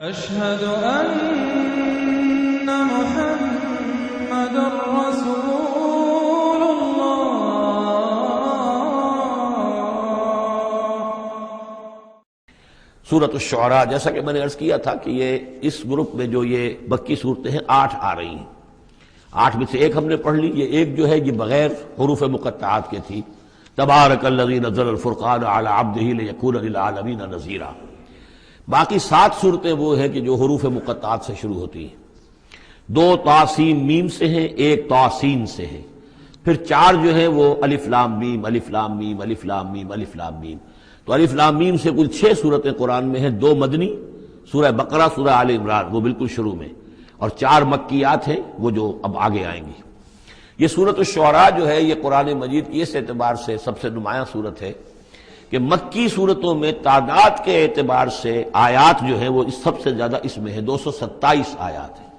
أشهد أن محمد رسول الله۔ سورۃ الشعراء، جیسا کہ میں نے عرض کیا تھا کہ یہ اس گروپ میں جو یہ مکی صورتیں ہیں 8 آ رہی ہیں، 8 میں سے ایک ہم نے پڑھ لی، یہ ایک جو ہے یہ بغیر حروف مقطعات کے تھی، تبارک الذی نزل الفرقان علی عبدہ لیکون للعالمین نذیرا۔ باقی 7 صورتیں وہ ہیں کہ جو حروف مقطعات سے شروع ہوتی ہیں، 2 طا سین میم سے ہیں، 1 طا سین سے ہے، پھر 4 جو ہیں وہ الف لام میم الف لام میم الف لام میم الف لام میم۔ تو الف لام میم سے کل 6 صورتیں قرآن میں ہیں، 2 مدنی، سورہ بقرہ، سورہ آل عمران وہ بالکل شروع میں، اور 4 مکیات ہیں وہ جو اب آگے آئیں گی۔ یہ سورۃ الشعراء جو ہے یہ قرآن مجید کی اس اعتبار سے سب سے نمایاں صورت ہے کہ مکی صورتوں میں تعداد کے اعتبار سے آیات جو ہیں وہ سب سے زیادہ اس میں ہے، 227 آیات ہیں،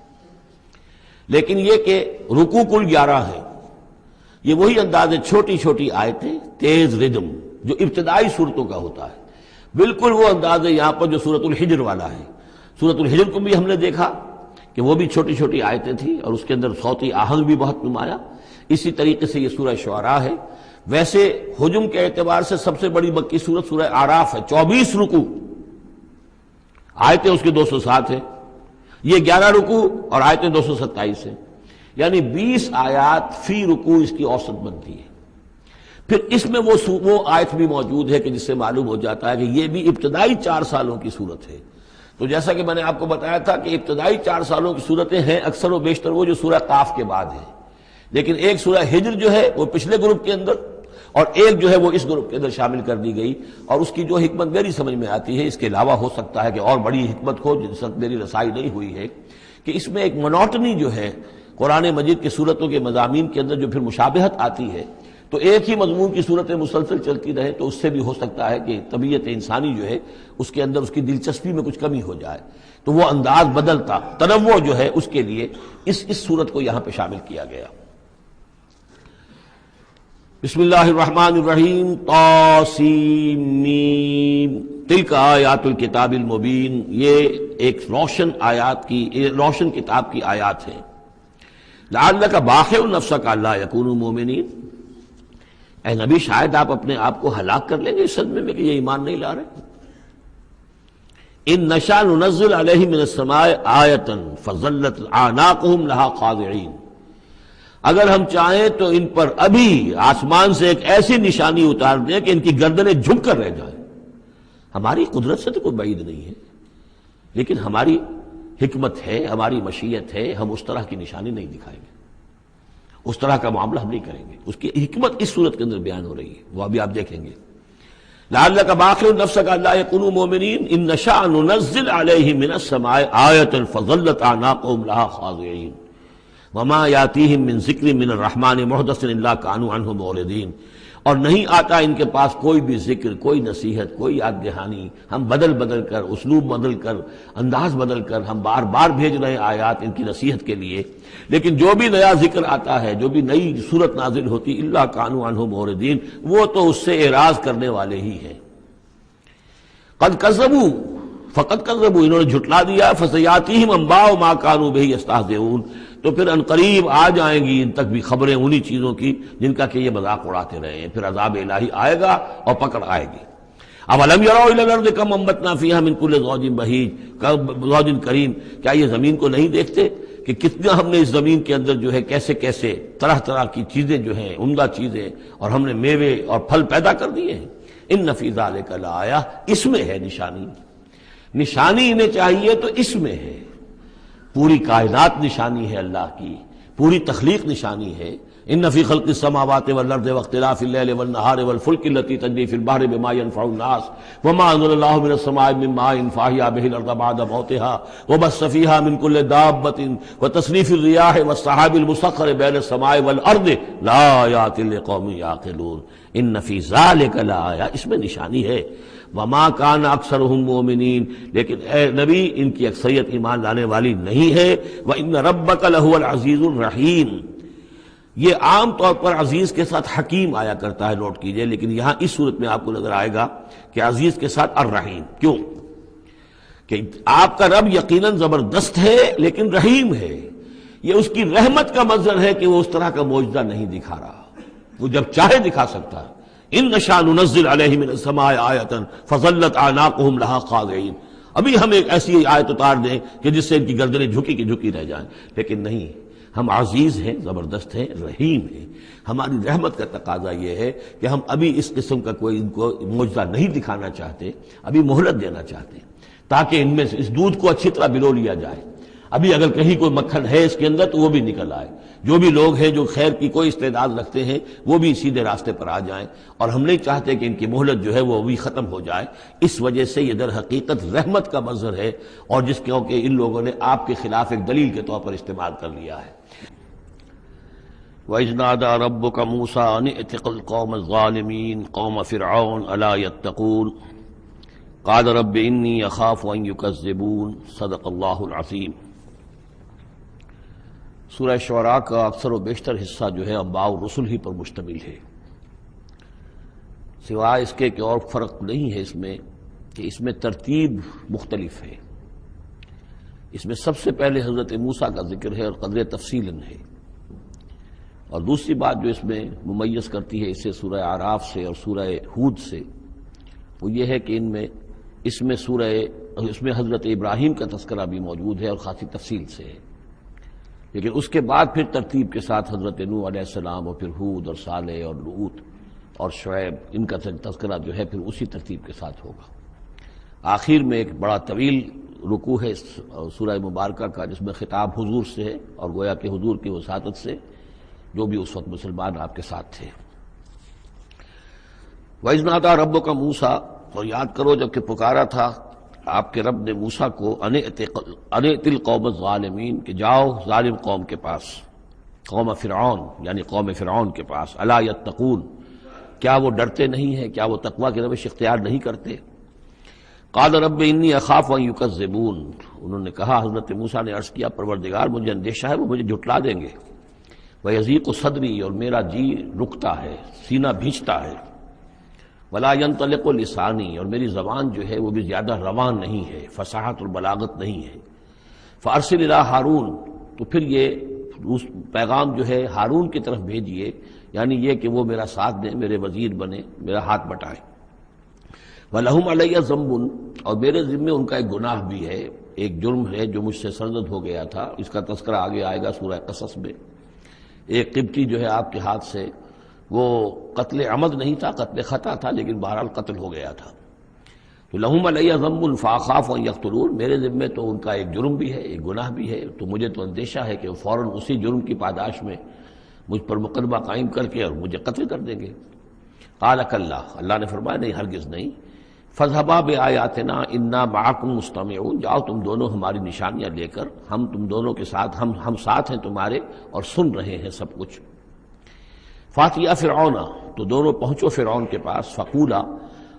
لیکن یہ کہ رکوع کل 11 ہیں۔ یہ وہی انداز ہے، چھوٹی چھوٹی آیتیں، تیز ردم جو ابتدائی صورتوں کا ہوتا ہے، بالکل وہ انداز ہے یہاں پر جو سورۃ الحجر والا ہے۔ سورۃ الحجر کو بھی ہم نے دیکھا کہ وہ بھی چھوٹی چھوٹی آیتیں تھیں اور اس کے اندر صوتی آہنگ بھی بہت نمایاں، اسی طریقے سے یہ سورہ شعراء ہے۔ ویسے حجم کے اعتبار سے سب سے بڑی مکی سورت سورہ اعراف ہے، 24 رکوع، آیتیں اس کی 207 ہیں، یہ 11 رکوع اور آیتیں 227 ہیں، یعنی 20 آیات فی رکوع اس کی اوسط بنتی ہے۔ پھر اس میں وہ آیت بھی موجود ہے کہ جس سے معلوم ہو جاتا ہے کہ یہ بھی ابتدائی 4 سالوں کی صورت ہے۔ تو جیسا کہ میں نے آپ کو بتایا تھا کہ ابتدائی 4 سالوں کی صورتیں ہیں اکثر و بیشتر وہ جو سورہ قاف کے بعد ہے، لیکن ایک سورہ ہجر جو ہے وہ پچھلے گروپ کے اندر اور ایک جو ہے وہ اس گروپ کے اندر شامل کر دی گئی، اور اس کی جو حکمت میری سمجھ میں آتی ہے، اس کے علاوہ ہو سکتا ہے کہ اور بڑی حکمت ہو جس وقت میری رسائی نہیں ہوئی ہے، کہ اس میں ایک منوٹنی جو ہے قرآن مجید کی صورتوں کے مضامین کے اندر جو پھر مشابہت آتی ہے، تو ایک ہی مضمون کی صورتیں مسلسل چلتی رہے تو اس سے بھی ہو سکتا ہے کہ طبیعت انسانی جو ہے اس کے اندر اس کی دلچسپی میں کچھ کمی ہو جائے، تو وہ انداز بدلتا، تنوع جو ہے اس کے لیے اس صورت کو یہاں پہ شامل کیا گیا۔ بسم اللہ الرحمن الرحیم، طاسیم میم، تلک آیات الکتاب المبین، یہ ایک روشن کتاب کی آیات ہیں۔ لعلک باخع نفسک الا یکونوا مؤمنین، اے نبی شاید آپ اپنے آپ کو ہلاک کر لیں گے اس صدمے میں کہ یہ ایمان نہیں لا رہے۔ ان نشاء ننزل علیہم من السماء آیۃ فظلت اعناقہم لہا خاضعین، اگر ہم چاہیں تو ان پر ابھی آسمان سے ایک ایسی نشانی اتار دیں کہ ان کی گردنیں جھک کر رہ جائیں۔ ہماری قدرت سے تو کوئی بعید نہیں ہے، لیکن ہماری حکمت ہے، ہماری مشیت ہے، ہم اس طرح کی نشانی نہیں دکھائیں گے، اس طرح کا معاملہ ہم نہیں کریں گے۔ اس کی حکمت اس صورت کے اندر بیان ہو رہی ہے، وہ ابھی آپ دیکھیں گے۔ لعلک باخع نفسک الا یکونوا مؤمنین ان نشاء ننزل علیہم من السماء آیۃ فظلت اعناقہم لہا خاضعین وما یاتیہم من ذکر من الرحمن محدث الا کانوا عنہ معرضین، اور نہیں آتا ان کے پاس کوئی بھی ذکر، کوئی نصیحت، کوئی یاد دہانی، ہم بدل کر، اسلوب بدل کر، انداز بدل کر ہم بار بار بھیج رہے ہیں آیات ان کی نصیحت کے لیے، لیکن جو بھی نیا ذکر آتا ہے، جو بھی نئی صورت نازل ہوتی، الا کانوا عنہ معرضین، وہ تو اس سے اعراض کرنے والے ہی ہیں۔ قد کذبوا، فقط کذبوا، انہوں نے جھٹلا دیا، فسیاتیہم انباء ما کانوا بہ یستہزئون، تو پھر انقریب آ جائیں گی ان تک بھی خبریں انہی چیزوں کی جن کا کہ یہ مذاق اڑاتے رہے ہیں، پھر عذاب الہی آئے گا اور پکڑ آئے گی۔ اولم یروا الی الارض کم انبتنا فیہا من کل زوج بہیج زوج کریم، کیا یہ زمین کو نہیں دیکھتے کہ کتنا ہم نے اس زمین کے اندر جو ہے کیسے کیسے طرح طرح کی چیزیں جو ہیں، عمدہ چیزیں، اور ہم نے میوے اور پھل پیدا کر دیے ہیں۔ ان فی ذلک لآیہ، اس میں ہے نشانی، نشانی انہیں چاہیے تو اس میں ہے، پوری کائنات نشانی ہے اللہ کی، پوری تخلیق نشانی ہے۔ ان فی خلق السماوات والارض واختلاف اللیل والنہار والفلک التی تجری فی البحر بما ينفع الناس وما انزل اللہ من السماء من ماء فاحیا به الارض بعد موتها وبث فیہا من کل دابۃ وتصریف الرياح والسحاب المسخر بین السماء والارض لآیات لقوم یعقلون، ان فی ذلک لآیہ، اس میں نشانی ہے۔ وما کان اکثرهم مؤمنین، لیکن اے نبی ان کی اکثریت ایمان لانے والی نہیں ہے۔ وان ربک لہو العزیز الرحیم، یہ عام طور پر عزیز کے ساتھ حکیم آیا کرتا ہے، نوٹ کیجئے، لیکن یہاں اس صورت میں آپ کو نظر آئے گا کہ عزیز کے ساتھ الرحیم۔ کیوں؟ کہ آپ کا رب یقیناً زبردست ہے لیکن رحیم ہے. یہ اس کی رحمت کا منظر ہے کہ وہ اس طرح کا معجزہ نہیں دکھا رہا، وہ جب چاہے دکھا سکتا ہے. ان نشاء ننزل علیہم من السماء آیۃ فظلت اعناقہم لہا خاضعین. ابھی ہم ایک ایسی آیت اتار دیں کہ جس سے ان کی گردنیں جھکی کی جھکی رہ جائیں، لیکن نہیں، ہم عزیز ہیں، زبردست ہیں، رحیم ہیں. ہماری رحمت کا تقاضا یہ ہے کہ ہم ابھی اس قسم کا کوئی ان کو معجزہ نہیں دکھانا چاہتے، ابھی مہلت دینا چاہتے ہیں تاکہ ان میں سے اس دودھ کو اچھی طرح بلو لیا جائے. ابھی اگر کہیں کوئی مکھن ہے اس کے اندر تو وہ بھی نکل آئے. جو بھی لوگ ہیں جو خیر کی کوئی استعداد رکھتے ہیں وہ بھی سیدھے راستے پر آ جائیں. اور ہم نہیں چاہتے کہ ان کی مہلت جو ہے وہ بھی ختم ہو جائے. اس وجہ سے یہ در حقیقت رحمت کا منظر ہے، اور جس کے کہ ان لوگوں نے آپ کے خلاف ایک دلیل کے طور پر استعمال کر لیا ہے. وَإِذْ نَادَىٰ رَبُّكَ مُوسَىٰ أَنِ ائْتِ الْقَوْمَ الظَّالِمِينَ قَوْمَ فِرْعَوْنَ أَلَا يَتَّقُونَ قَالَ رَبِّ إِنِّي أَخَافُ أَن يُكَذِّبُونَ صدق اللہ العظیم. سورہ شعراء کا اکثر و بیشتر حصہ جو ہے انباء الرسل ہی پر مشتمل ہے، سوائے اس کے کہ اور فرق نہیں ہے اس میں کہ اس میں ترتیب مختلف ہے. اس میں سب سے پہلے حضرت موسیٰ کا ذکر ہے اور قدر تفصیل ہے. اور دوسری بات جو اس میں ممیز کرتی ہے اسے سورہ اعراف سے اور سورہ ہود سے، وہ یہ ہے کہ اس میں حضرت ابراہیم کا تذکرہ بھی موجود ہے اور خاصی تفصیل سے ہے. لیکن اس کے بعد پھر ترتیب کے ساتھ حضرت نوح علیہ السلام اور پھر ہود اور صالح اور لوط اور شعیب، ان کا تذکرہ جو ہے پھر اسی ترتیب کے ساتھ ہوگا. آخر میں ایک بڑا طویل رکوع ہے سورہ مبارکہ کا جس میں خطاب حضور سے ہے، اور گویا کہ حضور کی وساطت سے جو بھی اس وقت مسلمان آپ کے ساتھ تھے. وَإِذْ نَادَىٰ رَبُّكَ مُوسَىٰ، اور یاد کرو جب کہ پکارا تھا آپ کے رب نے موسیٰ کو ان ائت القوم الظالمین، کہ جاؤ ظالم قوم کے پاس، قوم فرعون یعنی قوم فرعون کے پاس. الا یتقون، کیا وہ ڈرتے نہیں ہیں، کیا وہ تقوی کی روش اختیار نہیں کرتے. قال رب انی اخاف ان یکذبون، انہوں نے کہا، حضرت موسیٰ نے عرض کیا، پروردگار مجھے اندیشہ ہے وہ مجھے جھٹلا دیں گے. وَيَضِيقُ صَدْرِي، اور میرا جی رکتا ہے، سینہ بھینچتا ہے. وَلَا يَنطَلِقُ لِسَانِي، اور میری زبان جو ہے وہ بھی زیادہ روان نہیں ہے، فصاحت اور بلاغت نہیں ہے. فَأَرْسِلْ إِلَىٰ ہارون، تو پھر یہ پیغام جو ہے ہارون کی طرف بھیجیے، یعنی یہ کہ وہ میرا ساتھ دیں، میرے وزیر بنے، میرا ہاتھ بٹائیں. وَلَهُمْ عَلَيَّ ذَنبٌ، اور میرے ذمے ان کا ایک گناہ بھی ہے، ایک جرم ہے جو مجھ سے سرزد ہو گیا تھا. اس کا تذکرہ آگے آئے گا سورہ قصص میں. ایک قبطی جو ہے آپ کے ہاتھ سے، وہ قتل عمد نہیں تھا، قتل خطا تھا، لیکن بہرحال قتل ہو گیا تھا. تو لہم علیہ ذنب فاخاف ان یقتلون، میرے ذمے تو ان کا ایک جرم بھی ہے، ایک گناہ بھی ہے، تو مجھے تو اندیشہ ہے کہ وہ فوراً اسی جرم کی پاداش میں مجھ پر مقدمہ قائم کر کے اور مجھے قتل کر دیں گے. قال کلا، اللہ نے فرمایا نہیں، ہرگز نہیں. فاذهبا بآیاتنا انا معکم مستمعون، جاؤ تم دونوں ہماری نشانیاں لے کر، ہم تم دونوں کے ساتھ، ہم ساتھ ہیں تمہارے اور سن رہے ہیں سب کچھ. فاتیا فرعون، تو دونوں پہنچو فرعون کے پاس. فقولا،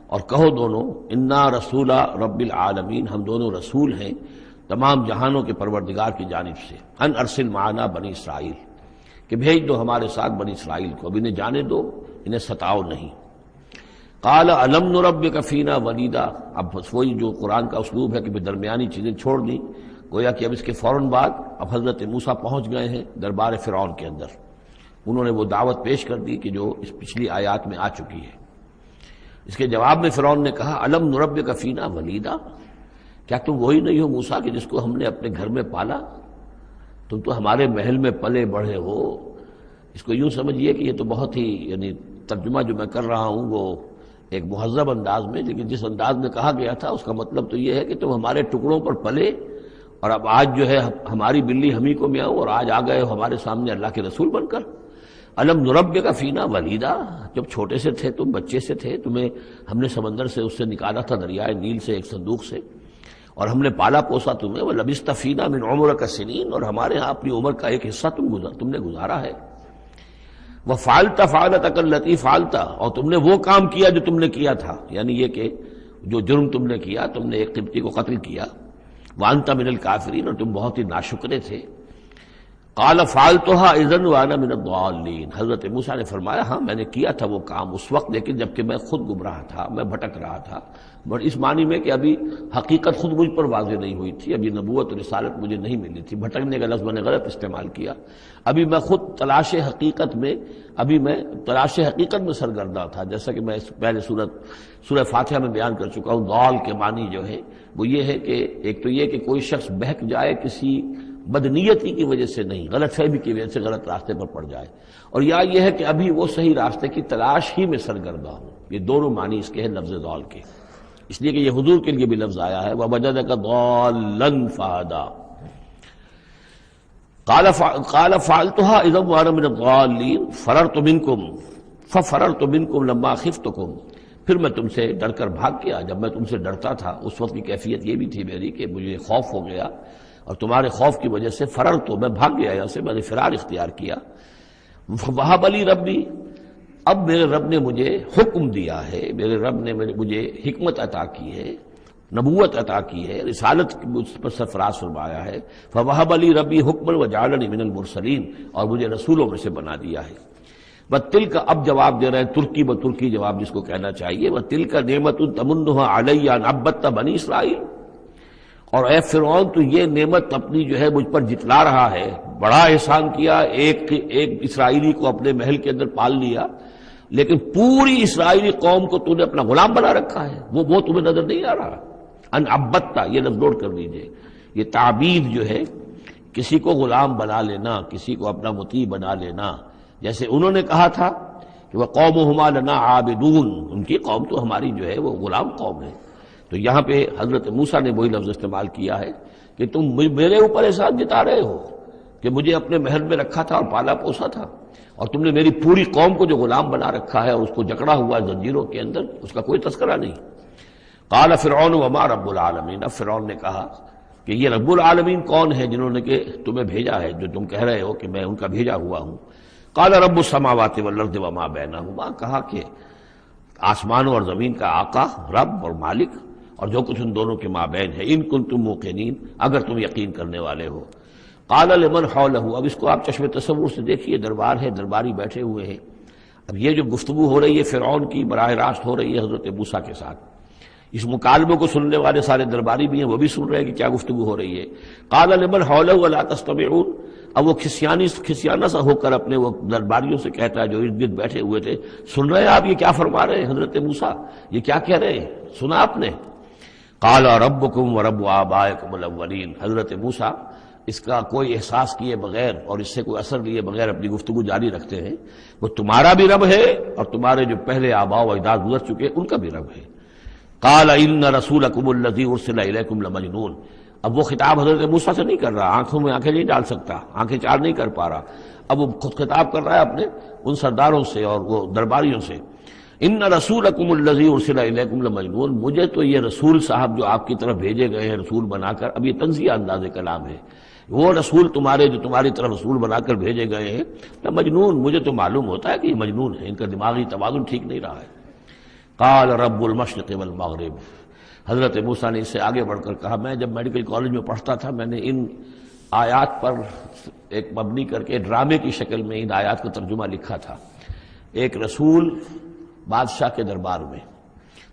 اور کہو دونوں، انا رسول رب العالمین، ہم دونوں رسول ہیں تمام جہانوں کے پروردگار کی جانب سے. ان ارسل معنا بنی اسرائیل، کہ بھیج دو ہمارے ساتھ بنی اسرائیل کو، اب انہیں جانے دو، انہیں ستاؤ نہیں. قال الم نربک فینا ولیدا، اب وہی جو قرآن کا اسلوب ہے کہ درمیانی چیزیں چھوڑ دیں، گویا کہ اب اس کے فوراً بعد اب حضرت موسیٰ پہنچ گئے ہیں دربار فرعون کے اندر. انہوں نے وہ دعوت پیش کر دی کہ جو اس پچھلی آیات میں آ چکی ہے. اس کے جواب میں فرعون نے کہا، الم نربک فینا ولیدا، کیا تم وہی نہیں ہو موسیٰ کہ جس کو ہم نے اپنے گھر میں پالا؟ تم تو ہمارے محل میں پلے بڑھے ہو. اس کو یوں سمجھیے کہ یہ تو بہت ہی، یعنی ترجمہ جو میں کر رہا ہوں وہ ایک مہذب انداز میں، لیکن جس انداز میں کہا گیا تھا اس کا مطلب تو یہ ہے کہ تم ہمارے ٹکڑوں پر پلے، اور اب آج جو ہے ہماری بلی ہم ہی کو میاؤں، اور آج آ گئے ہو ہمارے سامنے اللہ کے رسول بن کر. الم نربک فینا ولیدا، جب چھوٹے سے تھے تم، بچے سے تھے، تمہیں ہم نے سمندر سے اس سے نکالا تھا، دریائے نیل سے، ایک صندوق سے، اور ہم نے پالا پوسا تمہیں. ولبثت فینا من عمرک سنین، اور ہمارے ہاں اپنی عمر کا ایک حصہ تم نے گزارا ہے. وفعلت فعلتک التی فعلت، اور تم نے وہ کام کیا جو تم نے کیا تھا، یعنی یہ کہ جو جرم تم نے کیا، تم نے ایک قبطی کو قتل کیا. وانت من الکافرین، اور تم بہت ہی ناشکرے تھے. قال فعلتها اذا وانا من الضالین، حضرت موسیٰ نے فرمایا ہاں میں نے کیا تھا وہ کام اس وقت، لیکن جبکہ میں خود گمراہ تھا، میں بھٹک رہا تھا، بٹ اس معنی میں کہ ابھی حقیقت خود مجھ پر واضح نہیں ہوئی تھی، ابھی نبوت اور رسالت مجھے نہیں ملی تھی، بھٹکنے کا لفظ میں نے غلط استعمال کیا، ابھی میں خود تلاش حقیقت میں سرگرداں تھا، جیسا کہ میں اس پہلے سورہ فاتحہ میں بیان کر چکا ہوں۔ ضال کے معنی جو ہے وہ یہ ہے کہ ایک تو یہ کہ کوئی شخص بہک جائے کسی بدنیتی کی وجہ سے نہیں، غلط فہمی کی وجہ سے غلط راستے پر پڑ جائے، اور یا یہ ہے کہ ابھی وہ صحیح راستے کی تلاش ہی میں سرگرداں ہوں۔ یہ دونوں معنی اس کے ہیں لفظ ضال کے، اس لیے کہ یہ حضور کے لیے بھی لفظ آیا ہے وَوَجَدَكَ ضَالًّا فَهَدَىٰ۔ قَالَ فَعَلْتُهَا إِذًا وَأَنَا مِنَ الضَّالِّينَ فَفَرَرْتُ مِنكُمْ لَمَّا خِفْتُكُمْ، پھر میں تم سے ڈر کر بھاگ گیا جب میں تم سے ڈرتا تھا۔ اس وقت کی کیفیت یہ بھی تھی میری کہ مجھے خوف ہو گیا، اور تمہارے خوف کی وجہ سے فررت، میں بھاگ گیا یہاں سے، میں نے فرار اختیار کیا۔ وَهَبَ لِي رَبِّي، اب میرے رب نے مجھے حکم دیا ہے، میرے رب نے مجھے حکمت عطا کی ہے، نبوت عطا کی ہے، رسالت مجھ پر سرفراز فرمایا ہے۔ فَوَهَبَ لِي رَبِّي حُكْمًا وَجَعَلَنِي مِنَ الْمُرْسَلِينَ، اور مجھے رسولوں میں سے بنا دیا ہے۔ وَتِلْكَ، اب جواب دے رہے ہیں ترکی بترکی جواب جس کو کہنا چاہیے، وَتِلْكَ نِعْمَةٌ تَمُنُّهَا عَلَيَّ أَنْ عَبَّدتَ بَنِي إِسرائِيلَ، اور اے فرعون تو یہ نعمت اپنی جو ہے مجھ پر جتلا رہا ہے، بڑا احسان کیا، ایک اسرائیلی کو اپنے محل کے اندر پال لیا، لیکن پوری اسرائیلی قوم کو تو نے اپنا غلام بنا رکھا ہے، وہ تمہیں نظر نہیں آ رہا۔ ان عبدتا، یہ لفظ نوٹ کر لیجئے، یہ تعبید جو ہے کسی کو غلام بنا لینا، کسی کو اپنا مطیع بنا لینا، جیسے انہوں نے کہا تھا کہ وَقَوْمُهُمَا لَنَا عَابِدُونَ، ان کی قوم تو ہماری جو ہے وہ غلام قوم ہے۔ تو یہاں پہ حضرت موسیٰ نے وہی لفظ استعمال کیا ہے کہ تم میرے اوپر احسان جتا رہے ہو کہ مجھے اپنے محل میں رکھا تھا اور پالا پوسا تھا، اور تم نے میری پوری قوم کو جو غلام بنا رکھا ہے اور اس کو جکڑا ہوا زنجیروں کے اندر، اس کا کوئی تذکرہ نہیں۔ قال فرعون وما رب العالمین، اب فرعون نے کہا کہ یہ رب العالمین کون ہے جنہوں نے کہ تمہیں بھیجا ہے، جو تم کہہ رہے ہو کہ میں ان کا بھیجا ہوا ہوں۔ قال رب السماوات والارض وما بینہما، کہا کہ آسمانوں اور زمین کا آقا، رب اور مالک، اور جو کچھ ان دونوں کے مابین ہے، ان کنتم موقنین، اگر تم یقین کرنے والے ہو۔ قال لمن حولہ، اب اس کو آپ چشم تصور سے دیکھیے، دربار ہے، درباری بیٹھے ہوئے ہیں، اب یہ جو گفتگو ہو رہی ہے فرعون کی براہ راست ہو رہی ہے حضرت موسیٰ کے ساتھ، اس مکالمے کو سننے والے سارے درباری بھی ہیں، وہ بھی سن رہے ہیں کہ کیا گفتگو ہو رہی ہے۔ قال لمن حولہ الا تستمعون، اب وہ کھسیانہ سا ہو کر اپنے وہ درباریوں سے کہتا ہے جو ارد گرد بیٹھے ہوئے تھے، سن رہے ہیں آپ یہ کیا فرما رہے ہیں حضرت موسیٰ، یہ کیا کہہ رہے ہیں، سنا آپ نے؟ قال ربکم ورب آبائکم الاولین، حضرت موسیٰ اس کا کوئی احساس کیے بغیر اور اس سے کوئی اثر لیے بغیر اپنی گفتگو جاری رکھتے ہیں، وہ تمہارا بھی رب ہے اور تمہارے جو پہلے آباء و اجداد گزر چکے ان کا بھی رب ہے۔ قال ان رسولکم الذی ارسل الیکم لمجنون، اب وہ خطاب حضرت موسیٰ سے نہیں کر رہا، آنکھوں میں آنکھیں نہیں ڈال سکتا، آنکھیں چار نہیں کر پا رہا، اب وہ خود خطاب کر رہا ہے اپنے ان سرداروں سے اور وہ درباریوں سے۔ ان رسولکم الذی ارسل الیکم لمجنون، مجھے تو یہ رسول صاحب جو آپ کی طرف بھیجے گئے ہیں رسول بنا کر، اب یہ تنزیہ انداز کلام ہے، وہ رسول تمہارے جو تمہاری طرف رسول بنا کر بھیجے گئے ہیں مجنون، مجھے تو معلوم ہوتا ہے کہ یہ مجنون ہے، ان کا دماغی توازن ٹھیک نہیں رہا ہے۔ قال رب المشرق والمغرب، حضرت موسیٰ نے اس سے آگے بڑھ کر کہا، میں جب میڈیکل کالج میں پڑھتا تھا میں نے ان آیات پر ایک مبنی کر کے ڈرامے کی شکل میں ان آیات کا ترجمہ لکھا تھا، ایک رسول بادشاہ کے دربار میں،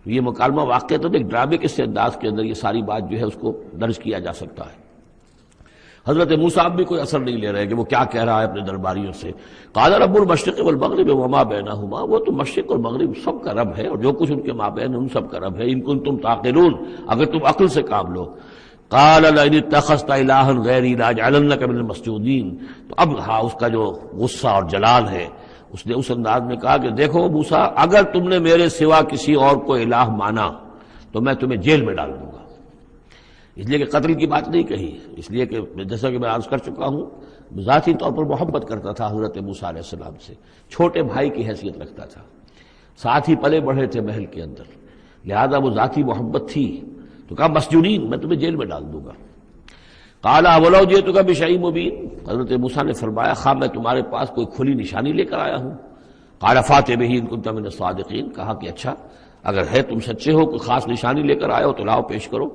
یہ مکالمہ واقع تو ایک ڈرامے کے انداز کے اندر یہ ساری بات جو ہے اس کو درج کیا جا سکتا ہے۔ حضرت موسیٰ بھی کوئی اثر نہیں لے رہے کہ وہ کیا کہہ رہا ہے اپنے درباریوں سے۔ قال رب المشرق والمغرب وما بینہما، وہ تو مشرق اور مغرب سب کا رب ہے اور جو کچھ ان کے مابین ان سب کا رب ہے، ان کنتم تعقلون، اگر تم عقل سے کام لو۔ قال لئن اتخذت الہا غیری لاجعلنک من المسجونین، تو اب ہاں اس کا جو غصہ اور جلال ہے، اس نے اس انداز میں کہا کہ دیکھو موسیٰ، اگر تم نے میرے سوا کسی اور کو الہ مانا تو میں تمہیں جیل میں ڈال دوں گا۔ اس لیے کہ قتل کی بات نہیں کہی، اس لیے کہ جیسا کہ میں عرض کر چکا ہوں ذاتی طور پر محبت کرتا تھا حضرت موسیٰ علیہ السلام سے، چھوٹے بھائی کی حیثیت رکھتا تھا، ساتھ ہی پلے بڑھے تھے محل کے اندر، لہذا وہ ذاتی محبت تھی، تو کہا مسجونین، میں تمہیں جیل میں ڈال دوں گا۔ قال اولو جئتک بشیء مبین، حضرت موسیٰ نے فرمایا خواہ میں تمہارے پاس کوئی کھلی نشانی لے کر آیا ہوں۔ قال فات بہ ان کنت من الصادقین، کہا کہ اچھا اگر ہے تم سچے ہو، کوئی خاص نشانی لے کر آئے ہو تو لاؤ پیش کرو۔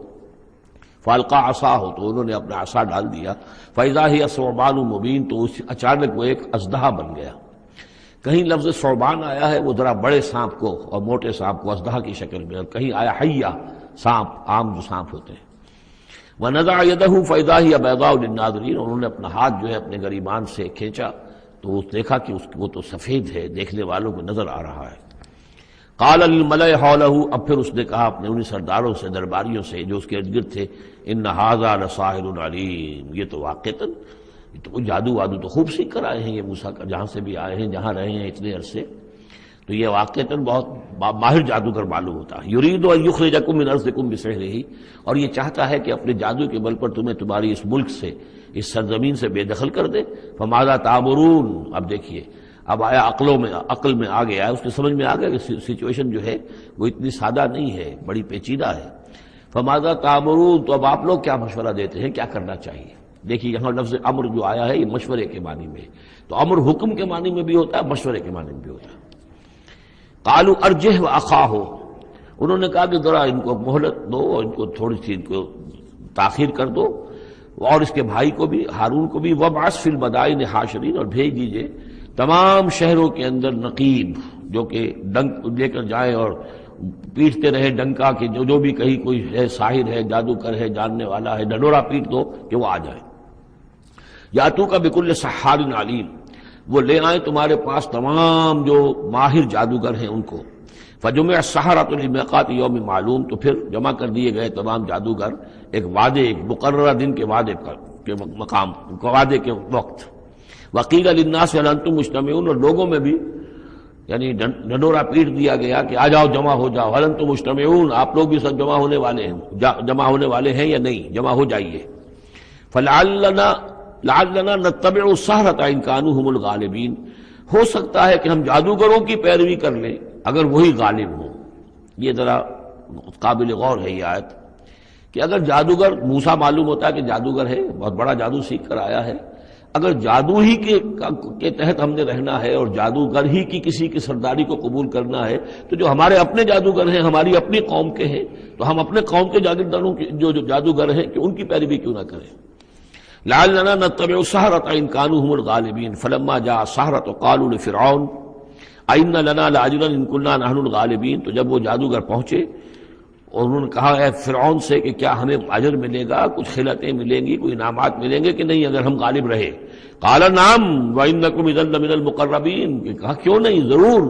فالقا عصاہ، تو انہوں نے اپنا عصا ڈال دیا، فاذا ہی ثعبان مبین، تو اچانک وہ ایک اژدہا بن گیا۔ کہیں لفظ ثعبان آیا ہے وہ ذرا بڑے سانپ کو اور موٹے سانپ کو اژدہا کی شکل میں، اور کہیں آیا حیہ، سانپ، عام جو سانپ ہوتے ہیں۔ وَنَزَعَ يَدَهُ فَإِذَا هِيَ بَيْضَاءُ لِلنَّاظِرِينَ، انہوں نے اپنا ہاتھ جو ہے اپنے گریبان سے کھینچا تو دیکھا کہ وہ تو سفید ہے، دیکھنے والوں کو نظر آ رہا ہے۔ قال للملأ حوله، اب پھر اس نے کہا اپنے انہیں سرداروں سے، درباریوں سے جو اس کے ارد گرد تھے، ان ھذا لساحر علیم، یہ تو واقعتاً تو جادو وادو تو خوب سیکھ کر آئے ہیں یہ موسیٰ کا، جہاں سے بھی آئے ہیں، جہاں رہے ہیں اتنے عرصے، تو یہ واقعتاً بہت ماہر جادوگر معلوم ہوتا ہے۔ یرید ان یخرجکم من ارضکم بسحرہ، اور یہ چاہتا ہے کہ اپنے جادو کے بل پر تمہیں تمہاری اس ملک سے، اس سرزمین سے بے دخل کر دے۔ فماذا تأمرون، اب دیکھیے اب آیا عقل میں آ گیا، اس کے سمجھ میں آ گیا کہ سچویشن جو ہے وہ اتنی سادہ نہیں ہے، بڑی پیچیدہ ہے۔ فماذا تأمرون، تو اب آپ لوگ کیا مشورہ دیتے ہیں، کیا کرنا چاہیے؟ دیکھیے یہاں لفظ امر جو آیا ہے یہ مشورے کے معنی میں، تو امر حکم کے معنی میں بھی ہوتا ہے، مشورے کے معنی میں بھی ہوتا ہے۔ قالوا ارجہ واخاہ، انہوں نے کہا کہ ذرا ان کو مہلت دو اور ان کو تھوڑی سی ان کو تاخیر کر دو، اور اس کے بھائی کو بھی، ہارون کو بھی، وابعث فی المدائن حاشرین، اور بھیج دیجئے تمام شہروں کے اندر نقیب، جو کہ ڈنک لے کر جائیں اور پیٹتے رہے ڈنکا کہ جو بھی کہیں کوئی ہے ساحر ہے، جادوگر ہے، جاننے والا ہے، ڈنڈورا پیٹ دو کہ وہ آ جائے۔ یاتوک بکل سحار علیم، وہ لے آئیں تمہارے پاس تمام جو ماہر جادوگر ہیں ان کو۔ فجمع السحرۃ لمیقات یوم معلوم، تو پھر جمع کر دیے گئے تمام جادوگر ایک وعدے، ایک مقررہ دن کے وعدے کے مقام، وعدے کے وقت۔ وقیل للناس هل انتم مجتمعون، اور لوگوں میں بھی یعنی ڈنڈورا پیٹ دیا گیا کہ آ جاؤ، جمع ہو جاؤ، هل انتم مجتمعون، آپ لوگ بھی سب جمع ہونے والے ہیں یا نہیں، جمع ہو جائیے۔ لعلنا نتبع السحرۃ ان كانوا هم الغالبین، ہو سکتا ہے کہ ہم جادوگروں کی پیروی کر لیں اگر وہی غالب ہوں۔ یہ ذرا قابل غور ہے یہ آیت کہ اگر جادوگر، موسیٰ معلوم ہوتا ہے کہ جادوگر ہے، بہت بڑا جادو سیکھ کر آیا ہے، اگر جادو ہی کے تحت ہم نے رہنا ہے اور جادوگر ہی کی کسی کی سرداری کو قبول کرنا ہے، تو جو ہمارے اپنے جادوگر ہیں، ہماری اپنی قوم کے ہیں، تو ہم اپنے قوم کے جاگیرداروں جو جادوگر ہیں کہ ان کی پیروی کیوں نہ کریں۔ لعلنا نتبع السحرۃ ان كانوا هم الغالبین فلما جاء السحرۃ قالوا لفرعون ائن لنا لاجرا ان كنا نحن الغالبین، تو جب وہ جادوگر پہنچے اور انہوں نے کہا اے فرعون سے کہ کیا ہمیں اجر ملے گا، کچھ خلعتیں ملیں گی، کوئی انعامات ملیں گے کہ نہیں اگر ہم غالب رہے؟ قال نعم وانکم اذا لمن المقربین، کہ کہا کیوں نہیں، ضرور،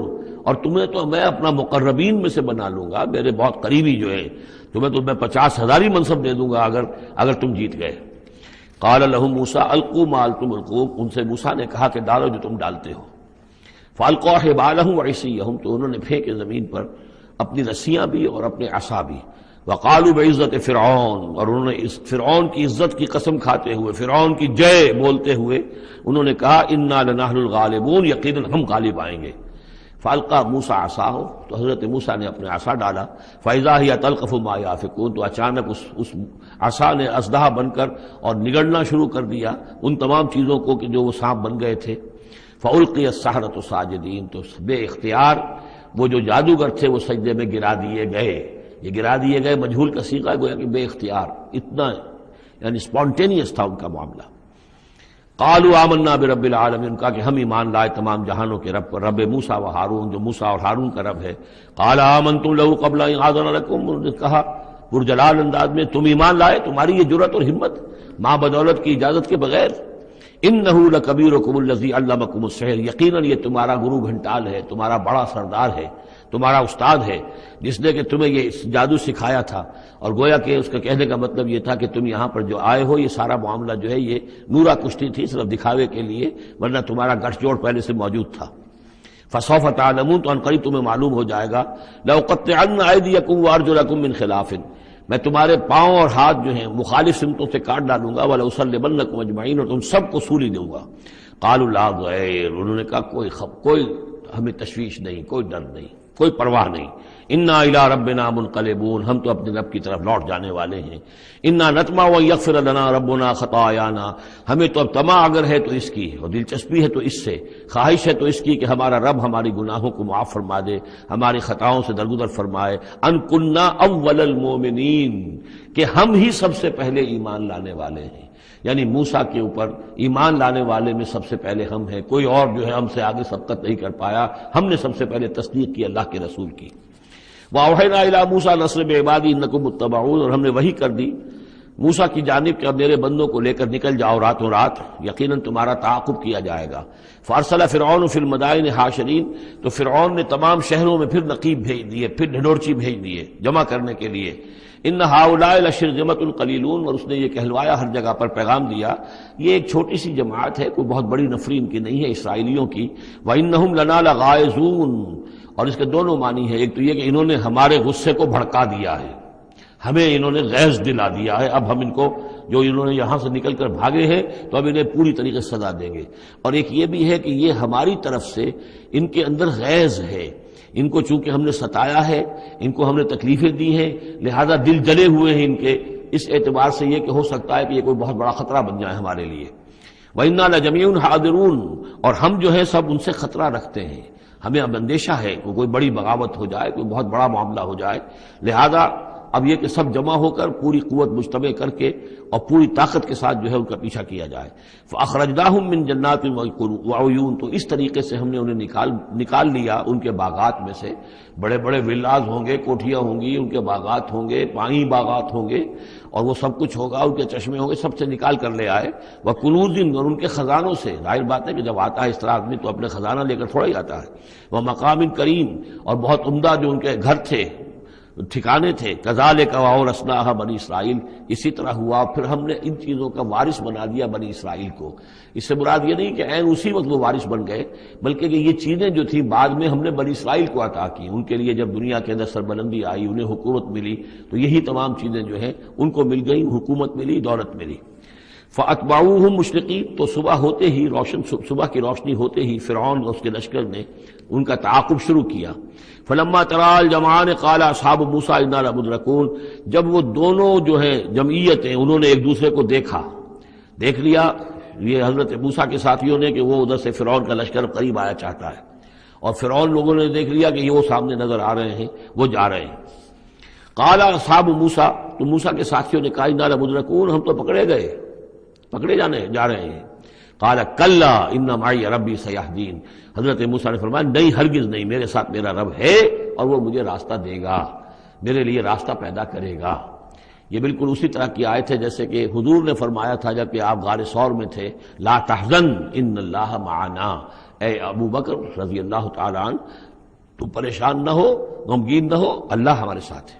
اور تمہیں تو میں اپنا مقربین میں سے بنا لوں گا، میرے بہت قریبی جو ہے، تمہیں تو میں 50,000 منصب دے دوں گا اگر تم جیت گئے۔ قال لهم موسیٰ القوا ما انتم ملقون، ان سے موسیٰ نے کہا کہ ڈالو جو تم ڈالتے ہو۔ فالقوا حبالهم وعصیهم، تو انہوں نے پھینکے زمین پر اپنی رسیاں بھی اور اپنے عصا بھی۔ وقالوا بعزت فرعون، اور انہوں نے اس فرعون کی عزت کی قسم کھاتے ہوئے، فرعون کی جے بولتے ہوئے انہوں نے کہا انا لنحن الغالبون، یقیناً ہم غالب آئیں گے۔ فالقى موسیٰ عصاہ، تو حضرت موسیٰ نے اپنے عصا ڈالا، فاذا هي تلقف ما يافكون، تو اچانک اس عصا نے اژدہا بن کر اور نگڑنا شروع کر دیا ان تمام چیزوں کو کہ جو وہ سانپ بن گئے تھے۔ فالقي السحرة ساجدين، تو بے اختیار وہ جو جادوگر تھے وہ سجدے میں گرا دیے گئے۔ یہ گرا دیے گئے مجہول کا صیغہ گویا کہ بے اختیار، اتنا یعنی سپونٹینیس تھا ان کا معاملہ۔ قالوا آمنا برب العالمین، کہا کہ ہم ایمان لائے تمام جہانوں کے رب پر، رب موسیٰ و ہارون، جو موسیٰ اور ہارون کا رب ہے۔ قال آمنتم له قبل ان آذن لكم، انہوں نے کہا پرجلال انداز میں تم ایمان لائے، تمہاری یہ جرأت اور ہمت ماں بدولت کی اجازت کے بغیر۔ انہ لکبیرکم الذی علمکم السحر، یقیناً یہ تمہارا گرو گھنٹال ہے، تمہارا بڑا سردار ہے، تمہارا استاد ہے، جس نے کہ تمہیں یہ جادو سکھایا تھا۔ اور گویا کہ اس کا کہنے کا مطلب یہ تھا کہ تم یہاں پر جو آئے ہو یہ سارا معاملہ جو ہے یہ نورا کشتی تھی، صرف دکھاوے کے لیے، ورنہ تمہارا گٹھ جوڑ پہلے سے موجود تھا۔ فسوف تعلمون، تو عنقریب تمہیں معلوم ہو جائے گا، لأقطعن ایدیکم وارجلکم من خلاف، میں تمہارے پاؤں اور ہاتھ جو ہیں مخالف سمتوں سے کاٹ ڈالوں گا، وَلَأُصَلِّبَنَّكُمْ أَجْمَعِينَ، اور تم سب کو سولی دوں گا۔ قالوا لا ضیر، انہوں نے کہا کوئی ہمیں تشویش نہیں، کوئی ڈر نہیں، کوئی پرواہ نہیں، انا الی ربنا منقلبون، ہم تو اپنے رب کی طرف لوٹ جانے والے ہیں. انا نطمع ان یغفر لنا ربنا خطایانا، ہمیں تو اب طمع اگر ہے تو اس کی، اور دلچسپی ہے تو اس سے، خواہش ہے تو اس کی کہ ہمارا رب ہماری گناہوں کو معاف فرما دے، ہماری خطاؤں سے درگزر فرمائے. ان کنا اول المؤمنین، کہ ہم ہی سب سے پہلے ایمان لانے والے ہیں، یعنی موسیٰ کے اوپر ایمان لانے والے میں سب سے پہلے ہم ہیں، کوئی اور جو ہے ہم سے آگے سبقت نہیں کر پایا، ہم نے سب سے پہلے تصدیق کی اللہ کے رسول کی. وَأَوْحَيْنَا إِلَىٰ مُوسَىٰ أَنْ أَسْرِ بِعِبَادِي إِنَّكُمْ مُتَّبَعُونَ، اور ہم نے وحی کر دی موسیٰ کی جانب کہ اب میرے بندوں کو لے کر نکل جاؤ راتوں رات، یقیناً تمہارا تعاقب کیا جائے گا. فَأَرْسَلَ فِرْعَوْنُ فِي الْمَدَائِنِ حَاشِرِينَ، تو فرعون نے تمام شہروں میں پھر نقیب بھیج دیے، پھر ڈھنڈورچی بھیج دیے جمع کرنے کے لیے. ان ہؤلاء لشرذمۃ قلیلون، اور اس نے یہ کہلوایا ہر جگہ پر پیغام دیا یہ ایک چھوٹی سی جماعت ہے، کوئی بہت بڑی نفری ان کی نہیں ہے اسرائیلیوں کی. وانہم لنا لغائظون، اور اس کے دونوں معنی ہیں، ایک تو یہ کہ انہوں نے ہمارے غصے کو بھڑکا دیا ہے، ہمیں انہوں نے غیظ دلا دیا ہے، اب ہم ان کو جو انہوں نے یہاں سے نکل کر بھاگے ہیں تو اب انہیں پوری طریقے سے سزا دیں گے. اور ایک یہ بھی ہے کہ یہ ہماری طرف سے ان کے اندر غیظ ہے، ان کو چونکہ ہم نے ستایا ہے، ان کو ہم نے تکلیفیں دی ہیں، لہذا دل جلے ہوئے ہیں ان کے، اس اعتبار سے یہ کہ ہو سکتا ہے کہ یہ کوئی بہت بڑا خطرہ بن جائے ہمارے لیے. وَإِنَّا لَجَمِيعٌ حَاذِرُونَ، اور ہم جو ہے سب ان سے خطرہ رکھتے ہیں، ہمیں اب اندیشہ ہے کہ کوئی بڑی بغاوت ہو جائے، کوئی بہت بڑا معاملہ ہو جائے، لہذا اب یہ کہ سب جمع ہو کر پوری قوت مجتمع کر کے اور پوری طاقت کے ساتھ جو ہے ان کا پیچھا کیا جائے. فَأَخْرَجْنَاهُم مِّن جَنَّاتٍ وَعُيُونٍ، تو اس طریقے سے ہم نے انہیں نکال لیا ان کے باغات میں سے، بڑے بڑے ولاز ہوں گے، کوٹھیاں ہوں گی، ان کے باغات ہوں گے، پانی باغات ہوں گے، اور وہ سب کچھ ہوگا، ان کے چشمے ہوں گے، سب سے نکال کر لے آئے. وَكُنُوزٍ، اور ان کے خزانوں سے، ظاہر بات ہے کہ جب آتا ہے اس طرح آدمی تو اپنے خزانہ لے کر تھوڑا ہی آتا ہے. وَمَقَامٍ کریم، اور بہت عمدہ جو ان کے گھر تھے، ٹھکانے تھے. کذالک وَأَوْرَثْنَاهَا بنی اسرائیل، اسی طرح ہوا پھر ہم نے ان چیزوں کا وارث بنا دیا بنی اسرائیل کو. اس سے مراد یہ نہیں کہ عین اسی وقت وہ وارث بن گئے، بلکہ کہ یہ چیزیں جو تھیں بعد میں ہم نے بنی اسرائیل کو عطا کی. ان کے لیے جب دنیا کے اندر سربلندی آئی، انہیں حکومت ملی، تو یہی تمام چیزیں جو ہیں ان کو مل گئیں، حکومت ملی، دولت ملی. فَأَتْبَعُوهُم مُشْرِقِينَ، تو صبح ہوتے ہی صبح کی روشنی ہوتے ہی فرعون اور اس کے لشکر نے ان کا تعاقب شروع کیا. فلما ترى الجمعان قال اصحاب موسیٰ انا لمدرکون، جب وہ دونوں جو ہیں جمعیتیں انہوں نے ایک دوسرے کو دیکھ لیا، یہ حضرت موسیٰ کے ساتھیوں نے کہ وہ ادھر سے فرعون کا لشکر قریب آیا چاہتا ہے، اور فرعون لوگوں نے دیکھ لیا کہ یہ وہ سامنے نظر آ رہے ہیں، وہ جا رہے ہیں. قال اصحاب موسیٰ، تو موسیٰ کے ساتھیوں نے کہا انا لمدرکون، ہم تو پکڑے جا رہے ہیں. قال کلا ان معی ربی سیہدین، حضرت موسیٰ نے فرمایا نہیں، ہرگز نہیں، میرے ساتھ میرا رب ہے اور وہ مجھے راستہ دے گا، میرے لیے راستہ پیدا کرے گا. یہ بالکل اسی طرح کی آیت ہے جیسے کہ حضور نے فرمایا تھا جب کہ آپ غار ثور میں تھے، لا تحزن ان اللہ معنا، اے ابو بکر رضی اللہ تعالیٰ عنہ تم پریشان نہ ہو، غمگین نہ ہو، اللہ ہمارے ساتھ ہے.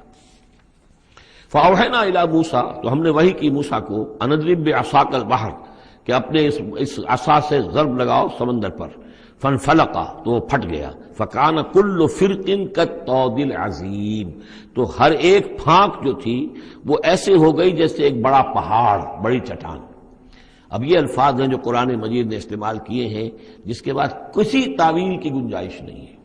فاوحینا الی موسیٰ، تو ہم نے وحی کی موسیٰ کو، ان اضرب بعصاک البحر، کہ اپنے اس عصا سے ضرب لگاؤ سمندر پر. فانفلق، تو وہ پھٹ گیا. فکان کل فرق کالطود العظیم، تو ہر ایک پھانک جو تھی وہ ایسے ہو گئی جیسے ایک بڑا پہاڑ، بڑی چٹان. اب یہ الفاظ ہیں جو قرآن مجید نے استعمال کیے ہیں جس کے بعد کسی تعویل کی گنجائش نہیں ہے.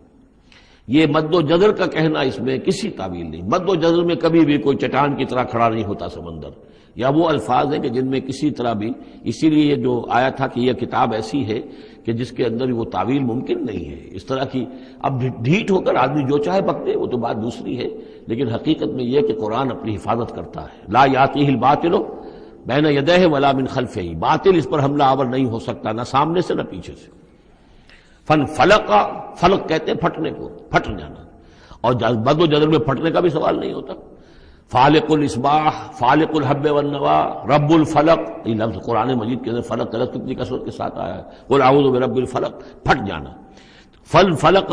یہ مد و جزر کا کہنا، اس میں کسی تعویل نہیں. مد و جزر میں کبھی بھی کوئی چٹان کی طرح کھڑا نہیں ہوتا سمندر، یا وہ الفاظ ہیں کہ جن میں کسی طرح بھی، اسی لیے یہ جو آیا تھا کہ یہ کتاب ایسی ہے کہ جس کے اندر وہ تعویل ممکن نہیں ہے. اس طرح کی اب ڈھیٹ ہو کر آدمی جو چاہے بک دے، وہ تو بات دوسری ہے، لیکن حقیقت میں یہ کہ قرآن اپنی حفاظت کرتا ہے. لا یاتیہ الباطل بین یدیہ ولا من خلفہ، باطل اس پر حملہ آور نہیں ہو سکتا، نہ سامنے سے نہ پیچھے سے. فلق کہتے ہیں پھٹنے کو، پھٹ جانا، اور بد و جدر میں پھٹنے کا بھی سوال نہیں ہوتا. فالق الاصباح، فالق الحب والنوا، رب الفلق، یہ لفظ قرآن مجید کے اندر فلق کا لفظ کتنی کثرت کے ساتھ آیا ہے. قل اعوذ برب الفلق، پھٹ جانا. فلق،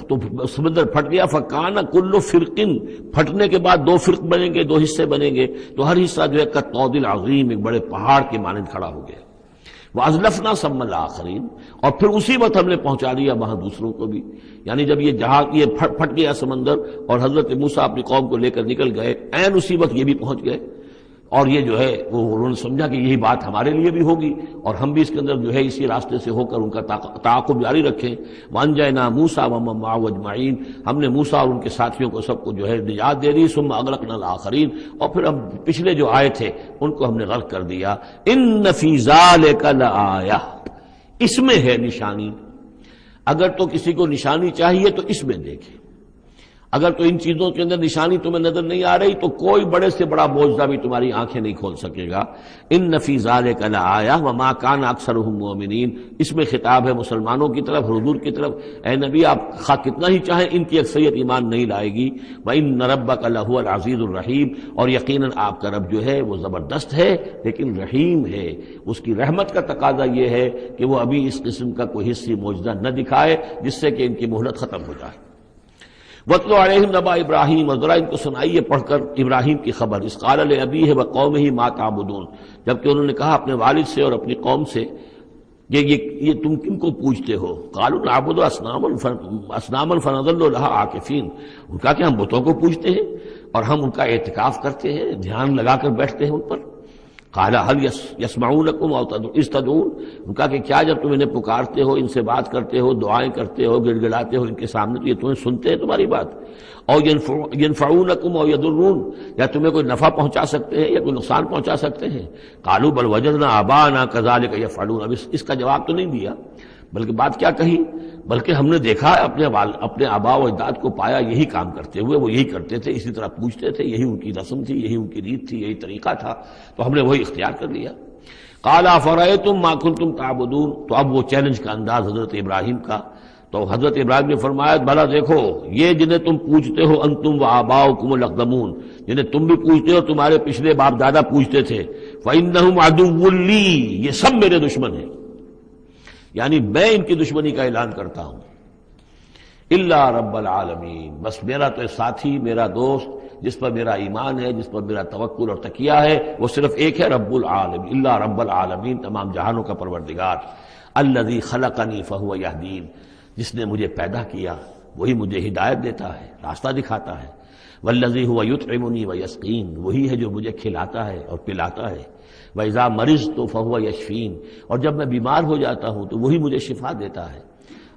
تو سمندر پھٹ گیا. فکان کل فرقن، پھٹنے کے بعد دو فرق بنیں گے، دو حصے بنیں گے، تو ہر حصہ جو ہے کالطود العظیم، ایک بڑے پہاڑ کے مانند کھڑا ہو گیا. وَأَزْلَفْنَا ثَمَّ الْآخَرِينَ، اور پھر اسی وقت ہم نے پہنچا دیا وہاں دوسروں کو بھی. یعنی جب یہ جہاز یہ پھٹ گیا سمندر اور حضرت موسیٰ اپنی قوم کو لے کر نکل گئے، عین اسی وقت یہ بھی پہنچ گئے. اور یہ جو ہے وہ انہوں نے سمجھا کہ یہی بات ہمارے لیے بھی ہوگی اور ہم بھی اس کے اندر جو ہے اسی راستے سے ہو کر ان کا تعاقب جاری رکھیں. وانجینا موسیٰ ومن معہ اجمعین، ہم نے موسیٰ اور ان کے ساتھیوں کو سب کو جو ہے نجات دے دی. ثم اغرقنا الآخرین، اور پھر ہم پچھلے جو آئے تھے ان کو ہم نے غرق کر دیا. ان فی ذالک لآیہ، اس میں ہے نشانی. اگر تو کسی کو نشانی چاہیے تو اس میں دیکھے. اگر تو ان چیزوں کے اندر نشانی تمہیں نظر نہیں آ رہی تو کوئی بڑے سے بڑا معجزہ بھی تمہاری آنکھیں نہیں کھول سکے گا. ان فی ذالک لآیہ وما کان اکثرهم مؤمنین، اس میں خطاب ہے مسلمانوں کی طرف، حضور کی طرف. اے نبی آپ خواہ کتنا ہی چاہیں ان کی اکثریت ایمان نہیں لائے گی. وان ربک لہو العزیز الرحیم، اور یقیناً آپ کا رب جو ہے وہ زبردست ہے لیکن رحیم ہے. اس کی رحمت کا تقاضا یہ ہے کہ وہ ابھی اس قسم کا کوئی حصی معجزہ نہ دکھائے جس سے کہ ان کی مہلت ختم ہو جائے. وَاتْلُ عَلَيْهِمْ نَبَأَ ابراہیم، اور ذرا ان کو سنائیے پڑھ کر ابراہیم کی خبر. اذ قَالَ لِأَبِيهِ وَقَوْمِهِ مَا تَعْبُدُونَ، جبکہ انہوں نے کہا اپنے والد سے اور اپنی قوم سے یہ تم کن کو پوجتے ہو؟ قَالُوا نَعْبُدُ أَصْنَامًا فَنَظَلُّ لَهَا عَاكِفِينَ، ان کا کہ ہم بتوں کو پوجتے ہیں اور ہم ان کا اعتکاف کرتے ہیں، دھیان لگا کر بیٹھتے ہیں ان پر. قال هل يسمعونكم او اذ تدعون، ان کا کہ کیا جب تم انہیں پکارتے ہو، ان سے بات کرتے ہو، دعائیں کرتے ہو، گڑ گڑاتے ہو ان کے سامنے تو یہ تمہیں سنتے ہیں تمہاری بات؟ او ينفعونكم او يضرون، یا تمہیں کوئی نفع پہنچا سکتے ہیں یا کوئی نقصان پہنچا سکتے ہیں؟ قالوا بل وجدنا آباءنا كذلك يفعلون، اب اس کا جواب تو نہیں دیا بلکہ بات کیا کہی، بلکہ ہم نے دیکھا اپنے آباء و اجداد کو پایا یہی کام کرتے ہوئے، وہ یہی کرتے تھے، اسی طرح پوچھتے تھے، یہی ان کی رسم تھی، یہی ان کی ریت تھی، یہی طریقہ تھا، تو ہم نے وہی اختیار کر لیا. قال افرأيتم ما كنتم تعبدون، تو اب وہ چیلنج کا انداز حضرت ابراہیم کا. تو حضرت ابراہیم نے فرمایا بھلا دیکھو یہ جنہیں تم پوجتے ہو، انتم و آباؤکم الاقدمون، جنہیں تم بھی پوجتے ہو تمہارے پچھلے باپ دادا پوجتے تھے، فإنہم عدو لی، یہ سب میرے دشمن ہیں، یعنی میں ان کی دشمنی کا اعلان کرتا ہوں. الا رب العالمین، بس میرا تو ساتھی، میرا دوست جس پر میرا ایمان ہے، جس پر میرا توکل اور تکیہ ہے، وہ صرف ایک ہے، رب العالمین، الا رب العالمین، تمام جہانوں کا پروردگار. الذی خلقنی فہو یہدین، جس نے مجھے پیدا کیا وہی مجھے ہدایت دیتا ہے، راستہ دکھاتا ہے. والذی هو یطعمنی ویسقین، وہی ہے جو مجھے کھلاتا ہے اور پلاتا ہے. وَإِذَا مَرِضْتُ فَهُوَ يَشْفِينِ، اور جب میں بیمار ہو جاتا ہوں تو وہی مجھے شفا دیتا ہے.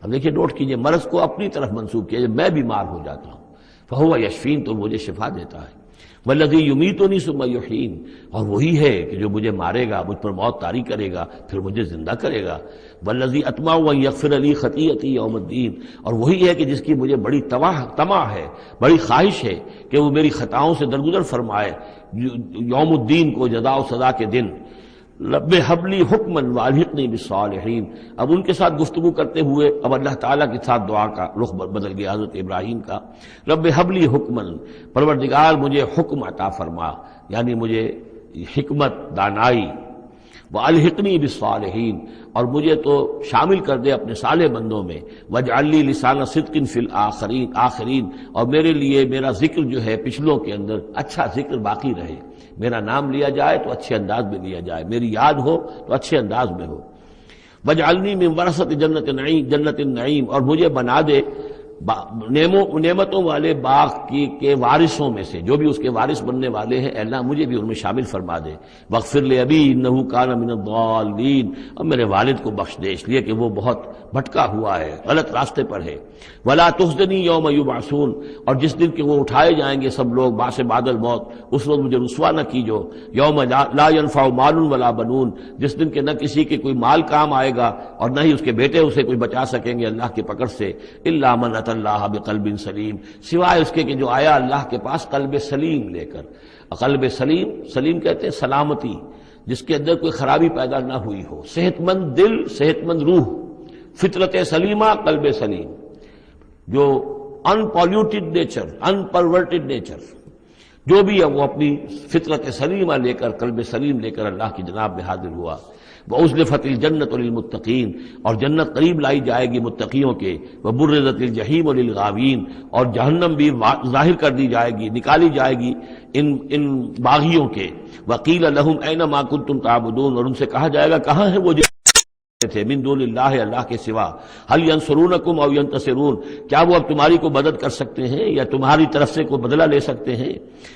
اب دیکھیے نوٹ کیجئے، مرض کو اپنی طرف منسوب کیا، جب میں بیمار ہو جاتا ہوں فَهُوَ يَشْفِينِ، تو مجھے شفا دیتا ہے. وَالَّذِي يُمِيتُنِي ثُمَّ يُحْيِينِ، اور وہی ہے کہ جو مجھے مارے گا، مجھ پر موت طاری کرے گا، پھر مجھے زندہ کرے گا. وَالَّذِي أَطْمَعُ أَن يَغْفِرَ لِي خَطِيئَتِي يَوْمَ الدِّينِ، اور وہی ہے کہ جس کی مجھے بڑی طمع ہے، بڑی خواہش ہے کہ وہ میری خطاؤں سے درگزر فرمائے یوم الدین کو، جزا و سزا کے دن. رب ہب لی حکما والحقنی بالصالحین، اب ان کے ساتھ گفتگو کرتے ہوئے اب اللہ تعالیٰ کے ساتھ دعا کا رخ بدل گیا حضرت ابراہیم کا. رب ہب لی حکما، پروردگار مجھے حکم عطا فرما، یعنی مجھے حکمت، دانائی. والحقنی بالصالحین، اور مجھے تو شامل کر دے اپنے صالح بندوں میں. واجعل لی لسان صدق فی الآخرین، اور میرے لیے میرا ذکر جو ہے پچھلوں کے اندر اچھا ذکر باقی رہے، میرا نام لیا جائے تو اچھے انداز میں لیا جائے، میری یاد ہو تو اچھے انداز میں ہو. واجعلنی من ورثۃ جنت النعیم، اور مجھے بنا دے نعمتوں والے باغ کے وارثوں میں سے، جو بھی اس کے وارث بننے والے ہیں، اے اللہ مجھے بھی ان میں شامل فرما دے. واغفر لأبی انہ کان من الضالین، اور میرے والد کو بخش دے اس لیے کہ وہ بہت بھٹکا ہوا ہے، غلط راستے پر ہے. ولا تخزنی یوم یبعثون، اور جس دن کہ وہ اٹھائے جائیں گے سب لوگ بعث بعد الموت، اس وقت مجھے رسوا نہ کیجو. یوم لا ينفع مال ولا بنون، جس دن کہ نہ کسی کے کوئی مال کام آئے گا اور نہ ہی اس کے بیٹے اسے کوئی بچا سکیں گے اللہ کی پکڑ سے. الا من اتى اللہ بقلب سلیم، سوائے اس کے کہ جو آیا اللہ کے پاس قلب سلیم لے کر. قلب سلیم کہتے ہیں سلامتی، جس کے اندر کوئی خرابی پیدا نہ ہوئی ہو، صحت مند دل، صحت مند روح، فطرت سلیمہ، قلب سلیم، جو ان پالیوٹیڈ نیچر، ان پرورٹڈ نیچر، جو بھی ہے وہ اپنی فطرت سلیمہ لے کر، قلب سلیم لے کر اللہ کی جناب میں حاضر ہوا. وَأُزْلِفَتِ الْجَنَّةُ لِلْمُتَّقِينَ، اور جنت قریب لائی جائے گی متقیوں کے. وَبُرِّزَتِ الْجَحِيمُ لِلْغَاوِينَ، اور جہنم بھی ظاہر کر دی جائے گی، نکالی جائے گی ان باغیوں کے. وَقِيلَ لَهُمْ أَيْنَ مَا كُنتُمْ تَعْبُدُونَ، اور ان سے کہا جائے گا کہاں ہے وہ تھے من دون اللہ اللہ کے سوا هل ينصرونکم او ينتصرون کیا وہ اب تمہاری کو مدد کر سکتے ہیں یا تمہاری طرف سے کوئی بدلہ لے سکتے ہیں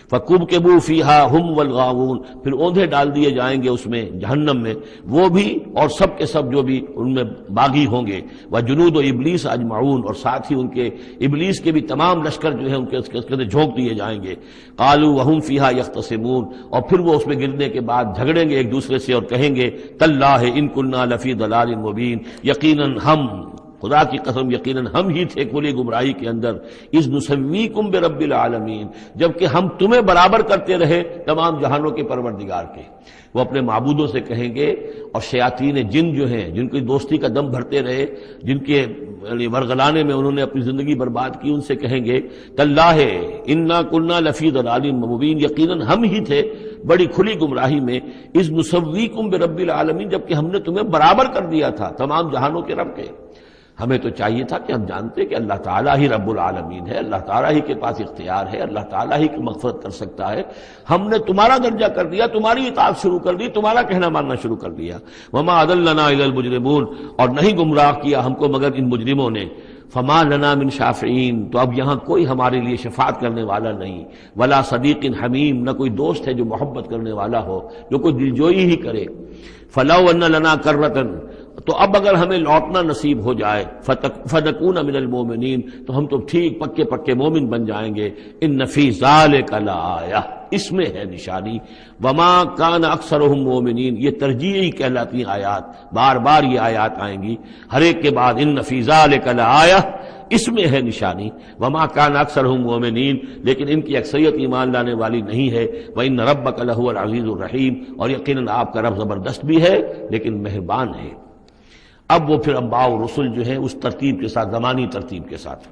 فَكُبْكِبُوا فِيهَا هُمْ وَالْغَاوُونَ پھر اوندھے ڈال دیے جائیں گے اس میں جہنم میں وہ بھی اور سب کے سب جو بھی ان میں باغی ہوں گے وَجُنُودُ إِبْلِيسَ أَجْمَعُونَ اور ساتھ ہی ان کے ابلیس کے بھی تمام لشکر جو ہیں ان کے اس کے جھونک دیے جائیں گے قَالُوا وَهُمْ فِيهَا يَخْتَصِمُونَ اور پھر وہ اس میں گرنے کے بعد جھگڑیں گے ایک دوسرے سے اور کہیں گے تَاللَّهِ إِن كُنَّا لَفِي ضلال مبین یقیناً ہم خدا کی قسم یقیناً ہم ہی تھے کھلی گمراہی کے اندر اذ نسویکم برب العالمین جبکہ ہم تمہیں برابر کرتے رہے تمام جہانوں کے پروردگار کے وہ اپنے معبودوں سے کہیں گے اور شیاطین جن جو ہیں جن کی دوستی کا دم بھرتے رہے جن کے ورگلانے میں انہوں نے اپنی زندگی برباد کی ان سے کہیں گے تاللہ انا کنا لفی ضلال مبین یقیناً ہم ہی تھے بڑی کھلی گمراہی میں اذ نسویکم برب العالمین جبکہ ہم نے تمہیں برابر کر دیا تھا تمام جہانوں کے رب کے ہمیں تو چاہیے تھا کہ ہم جانتے کہ اللہ تعالیٰ ہی رب العالمین ہے اللہ تعالیٰ ہی کے پاس اختیار ہے اللہ تعالیٰ ہی کی مغفرت کر سکتا ہے ہم نے تمہارا درجہ کر دیا تمہاری اطاعت شروع کر دی تمہارا کہنا ماننا شروع کر دیا وما اضلنا الا المجرمون اور نہیں گمراہ کیا ہم کو مگر ان مجرموں نے فما لنا من شافعین تو اب یہاں کوئی ہمارے لیے شفاعت کرنے والا نہیں ولا صدیق حمیم نہ کوئی دوست ہے جو محبت کرنے والا ہو جو کوئی دلجوئی ہی کرے فلو ان لنا کرۃ تو اب اگر ہمیں لوٹنا نصیب ہو جائے فنکون من المومنین تو ہم تو ٹھیک پکے پکے مومن بن جائیں گے ان فی ذلک لآیہ اس میں ہے نشانی وما کان اکثرهم مومنین یہ ترجیحی کہلاتی آیات بار بار یہ آیات آئیں گی ہر ایک کے بعد ان فی ذلک لآیہ اس میں ہے نشانی وما کان اکثرهم مومنین لیکن ان کی اکثریت ایمان لانے والی نہیں ہے وان ربک لہو العزیز الرحیم اور یقیناً آپ کا رب زبردست بھی ہے لیکن مہربان ہے اب وہ پھر انبیاء و رسل جو ہیں اس ترتیب کے ساتھ زمانی ترتیب کے ساتھ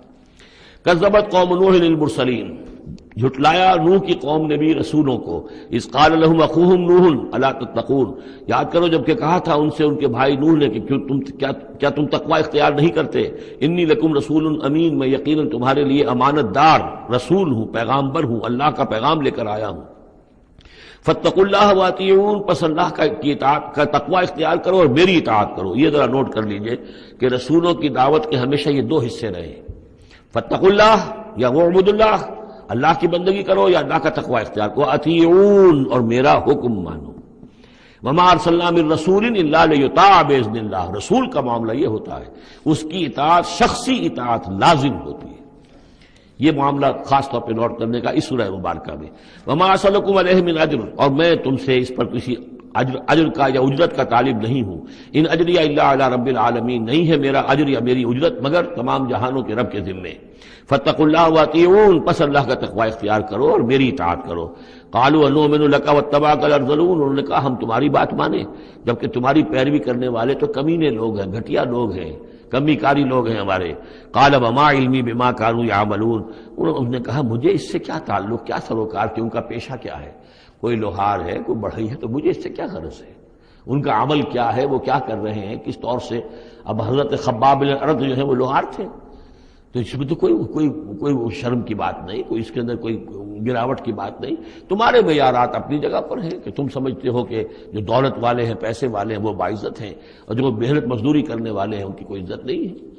کذبت قوم نوح المرسلین جھٹلایا نوح کی قوم نے بھی رسولوں کو اذ قال لهم اخوهم نوح الا تتقون یاد کرو جب کہ کہا تھا ان سے ان کے بھائی نوح نے کہ کیا تم تقوی اختیار نہیں کرتے انی لکم رسول امین میں یقیناً تمہارے لیے امانت دار رسول ہوں پیغامبر ہوں اللہ کا پیغام لے کر آیا ہوں فاتقوا اللہ واطیعون پس اللہ کی اطاعت کا تقوی اختیار کرو اور میری اطاعت کرو یہ ذرا نوٹ کر لیجئے کہ رسولوں کی دعوت کے ہمیشہ یہ دو حصے رہے فاتقوا اللہ یا وعبدوا اللہ اللہ کی بندگی کرو یا اللہ کا تقوی اختیار کرو اطیعون اور میرا حکم مانو وما ارسلنا من رسول الا لیطاع باذن اللہ رسول کا معاملہ یہ ہوتا ہے اس کی اطاعت شخصی اطاعت لازم ہوتی ہے یہ معاملہ خاص طور پہ نوٹ کرنے کا اس سورہ مبارکہ میں وما اسألکم علیہ من اجر اور میں تم سے اس پر کسی اجر کا یا اجرت کا طالب نہیں ہوں ان اجریہ الا علی رب العالمین نہیں ہے میرا اجر یا میری اجرت مگر تمام جہانوں کے رب کے ذمے فاتقوا اللہ واطیعون پس اللہ کا تقوی اختیار کرو اور میری اطاعت کرو قالوا انؤمن لک واتبعک الارذلون انہوں نے کہا ہم تمہاری بات مانیں جبکہ تمہاری پیروی کرنے والے تو کمینے لوگ ہیں گھٹیا لوگ ہیں کمی کاری لوگ ہیں ہمارے قال وما علمی بما كانوا يعملون انہوں نے کہا مجھے اس سے کیا تعلق کیا سروکار کہ ان کا پیشہ کیا ہے کوئی لوہار ہے کوئی بڑھئی ہے تو مجھے اس سے کیا غرض ہے ان کا عمل کیا ہے وہ کیا کر رہے ہیں کس طور سے اب حضرت خباب بن الارت جو ہیں وہ لوہار تھے تو اس میں تو کوئی شرم کی بات نہیں کوئی اس کے اندر کوئی گراوٹ کی بات نہیں تمہارے معیارات اپنی جگہ پر ہیں کہ تم سمجھتے ہو کہ جو دولت والے ہیں پیسے والے ہیں وہ باعزت ہیں اور جو محنت مزدوری کرنے والے ہیں ان کی کوئی عزت نہیں ہے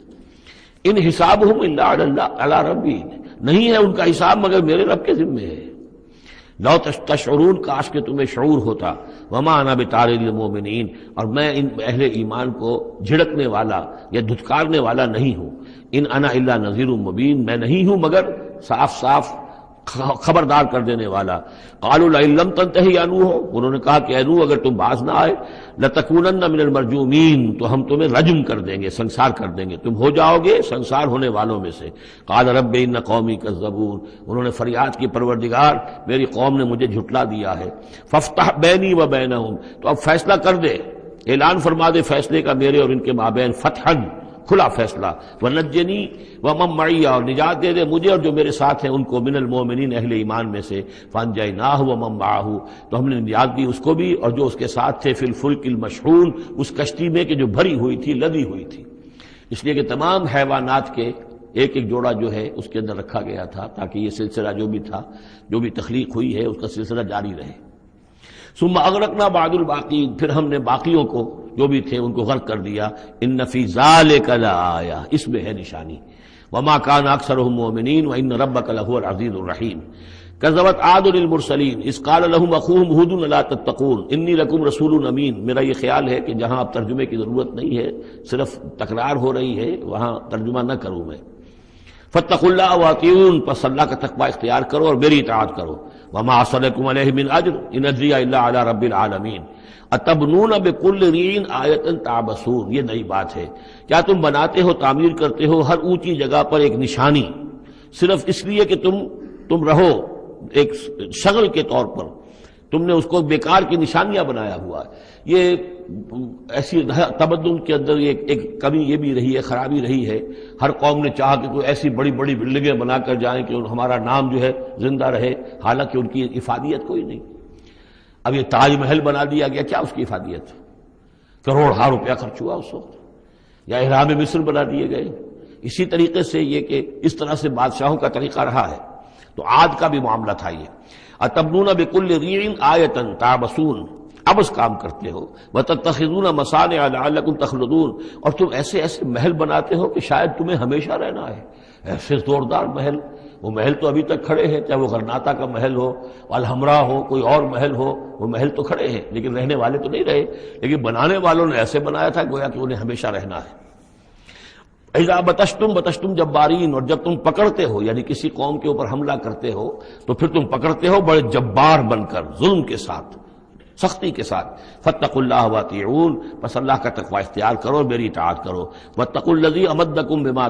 ان حسابہم الا علی ربی نہیں ہے ان کا حساب مگر میرے رب کے ذمے ہے لو تشعرون کاش کہ تمہیں شعور ہوتا وما انا بطارد المؤمنین اور میں ان اہل ایمان کو جھڑکنے والا یا دھتکارنے والا نہیں ہوں ان انا الا نذیر مبین میں نہیں ہوں مگر صاف صاف خبردار کر دینے والا قالوا لئن لم تنتهي يا نوح انہوں نے کہا کہ اے نوح اگر تم باز نہ آئے لتكونن من المرجومین تو ہم تمہیں رجم کر دیں گے سنسار کر دیں گے تم ہو جاؤ گے سنسار ہونے والوں میں سے قال رب ان قومی كذبون انہوں نے فریاد کی پروردگار میری قوم نے مجھے جھٹلا دیا ہے فافتح بینی و بینہم تو اب فیصلہ کر دے اعلان فرما دے فیصلے کا میرے اور ان کے مابین فتحا کھلا فیصلہ ونجنی ومن معی اور نجات دے دے مجھے اور جو میرے ساتھ ہیں ان کو من المؤمنین اہل ایمان میں سے فانجیناہ ومن معہ تو ہم نے نجات دی اس کو بھی اور جو اس کے ساتھ تھے فی الفلک المشحون اس کشتی میں کہ جو بھری ہوئی تھی لدی ہوئی تھی اس لیے کہ تمام حیوانات کے ایک ایک جوڑا جو ہے اس کے اندر رکھا گیا تھا تاکہ یہ سلسلہ جو بھی تھا جو بھی تخلیق ہوئی ہے اس کا سلسلہ جاری رہے ثم اغرقنا بعد الباقین پھر ہم نے باقیوں کو جو بھی تھے ان کو غرق کر دیا. ان فی ذالک لآیہ، اس میں ہے نشانی. وما کان اکثرهم مؤمنین وان ربک لہو العزیز الرحیم. کذبت عاد المرسلین اذ قال لهم اخوهم ہود الا تتقون انی لکم رسول امین. میرا یہ خیال ہے کہ جہاں اب ترجمے کی ضرورت نہیں ہے، صرف تکرار ہو رہی ہے، وہاں ترجمہ نہ کروں میں. فاتقوا اللہ واطیعون، پس اللہ کا تقوی اختیار کرو اور میری اطاعت کرو. وما اسألکم علیہ من اجر ان اجری الا علی رب العالمین. اتبنون بکل ریع آیۃ تعبثون. یہ نئی بات ہے. کیا تم بناتے ہو، تعمیر کرتے ہو ہر اونچی جگہ پر ایک نشانی، صرف اس لیے کہ تم رہو ایک شغل کے طور پر، تم نے اس کو بیکار کی نشانیاں بنایا ہوا ہے. یہ ایسی تمدن کے اندر ایک کمی یہ بھی رہی ہے، خرابی رہی ہے. ہر قوم نے چاہا کہ کوئی ایسی بڑی بڑی بلڈنگیں بنا کر جائیں کہ ہمارا نام جو ہے زندہ رہے، حالانکہ ان کی افادیت کوئی نہیں. اب یہ تاج محل بنا دیا گیا، کیا اس کی افادیت؟ کروڑوں روپیہ خرچ ہوا اس وقت. یا اہرام مصر بنا دیے گئے. اسی طریقے سے یہ کہ اس طرح سے بادشاہوں کا طریقہ رہا ہے. تو عاد کا بھی معاملہ تھا یہ. اتبنون بکل ریع آیۃ تعبثون، عبث کام کرتے ہو. وتتخذون مصانع لعلکم تخلدون، اور تم ایسے ایسے محل بناتے ہو کہ شاید تمہیں ہمیشہ رہنا ہے. ایسے زوردار محل، وہ محل تو ابھی تک کھڑے ہیں، چاہے وہ غرناطہ کا محل ہو، الحمراء ہو، کوئی اور محل ہو، وہ محل تو کھڑے ہیں لیکن رہنے والے تو نہیں رہے. لیکن بنانے والوں نے ایسے بنایا تھا گویا کہ انہیں ہمیشہ رہنا ہے. اذا بطشتم جبارین، اور جب تم پکڑتے ہو، یعنی کسی قوم کے اوپر حملہ کرتے ہو تو پھر تم پکڑتے ہو بڑے جبار بن کر، ظلم کے ساتھ، سختی کے ساتھ. فاتقوا اللہ واطیعون، پس اللہ کا تقوی اختیار کرو اور میری اطاعت کرو. واتقوا الذی امدکم بما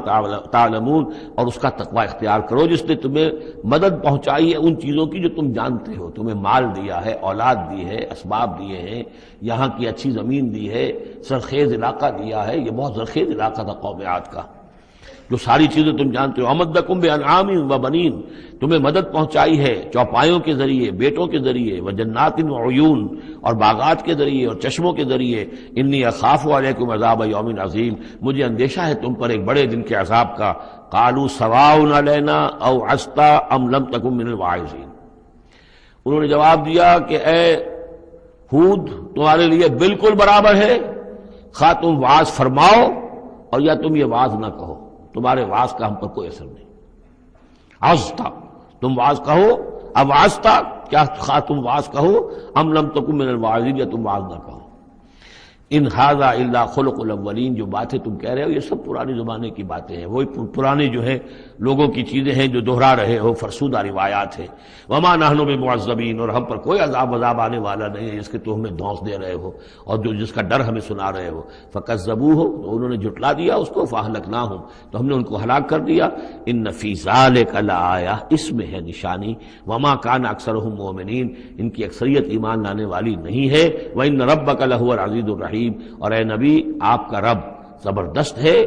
تعلمون، اور اس کا تقوی اختیار کرو جس نے تمہیں مدد پہنچائی ہے ان چیزوں کی جو تم جانتے ہو. تمہیں مال دیا ہے، اولاد دی ہے، اسباب دیے ہیں، یہاں کی اچھی زمین دی ہے، زرخیز علاقہ دیا ہے. یہ بہت زرخیز علاقہ تھا قوم عاد کا. جو ساری چیزیں تم جانتے ہو. امدکم بانعام و بنین، تمہیں مدد پہنچائی ہے چوپایوں کے ذریعے، بیٹوں کے ذریعے، وجنات وعیون، اور باغات کے ذریعے اور چشموں کے ذریعے. انی اخاف علیکم عذاب یوم عظیم، مجھے اندیشہ ہے تم پر ایک بڑے دن کے عذاب کا. قالوا سواء علینا او عصت ام لم تکن من الواعظین. انہوں نے جواب دیا کہ اے ہود، تمہارے لیے بالکل برابر ہے، خواہ تم واعظ فرماؤ اور یا تم یہ واعظ نہ کہو، تمہارے واعظ کا ہم پر کوئی اثر نہیں. عظتا، تم واعظ کہو. اب عظتا، کیا خواہ تم واعظ کہو، ام لم تکن من الواعظین، یا تم واعظ نہ کہو. ان ھذا الا خلق الاولین، جو باتیں تم کہہ رہے ہو یہ سب پرانے زمانے کی باتیں ہیں، وہی پرانے جو ہیں لوگوں کی چیزیں ہیں جو دہرا رہے ہو، فرسودہ روایات ہیں. وما نحن بمعذبین، اور ہم پر کوئی عذاب آنے والا نہیں ہے جس کے تو ہمیں دھونس دے رہے ہو اور جس کا ڈر ہمیں سنا رہے ہو. فکذبوہ، تو انہوں نے جھٹلا دیا اس کو. فاہلکناہم، تو ہم نے ان کو ہلاک کر دیا. ان فی ذلک لآیہ، اس میں ہے نشانی. وما کان اکثرہم مؤمنین، ان کی اکثریت ایمان لانے والی نہیں ہے. وان ربک لہو العزیز الرحیم، اور اے نبی آپ کا رب زبردست ہے،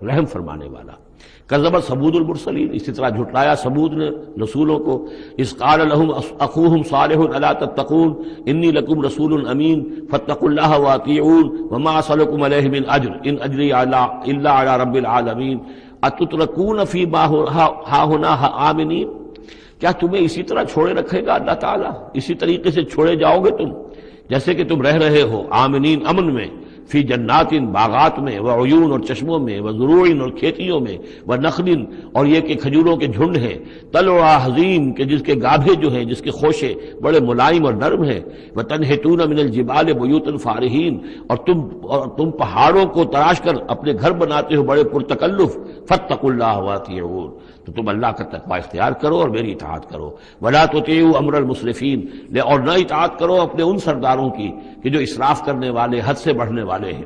رحم فرمانے والا. کذبت ثمود المرسلین، اسی طرح جھٹلایا ثمود نے رسولوں کو. اذ قال لهم اخوهم صالح الا تتقون انی لکم رسول امین فاتقوا اللہ واطیعون وما اسألکم علیہ من اجر ان اجری الا علی رب العالمین اتترکون فیما ہاہنا آمنین. کیا تمہیں اسی طرح چھوڑے رکھے گا اللہ تعالیٰ؟ اسی طریقے سے چھوڑے جاؤ گے تم جیسے کہ تم رہ رہے ہو آمنین، امن میں، فی جنات، باغات میں، وعیون، اور چشموں میں، وزروع، اور کھیتیوں میں، ونخل، اور یہ کہ کھجوروں کے جھنڈ ہیں، طلعها حزیم، کہ جس کے گابھے جو ہیں، جس کے خوشے بڑے ملائم اور نرم ہیں. وتنحتون من الجبال بیوتا فارہین، اور تم پہاڑوں کو تراش کر اپنے گھر بناتے ہو بڑے پرتکلف. فاتقوا اللہ واطیعون، تو تم اللہ کا تقوی اختیار کرو اور میری اطاعت کرو. ولا تطیعوا امر المسرفین، اور نہ اطاعت کرو اپنے ان سرداروں کی کہ جو اسراف کرنے والے، حد سے بڑھنے والے ہیں.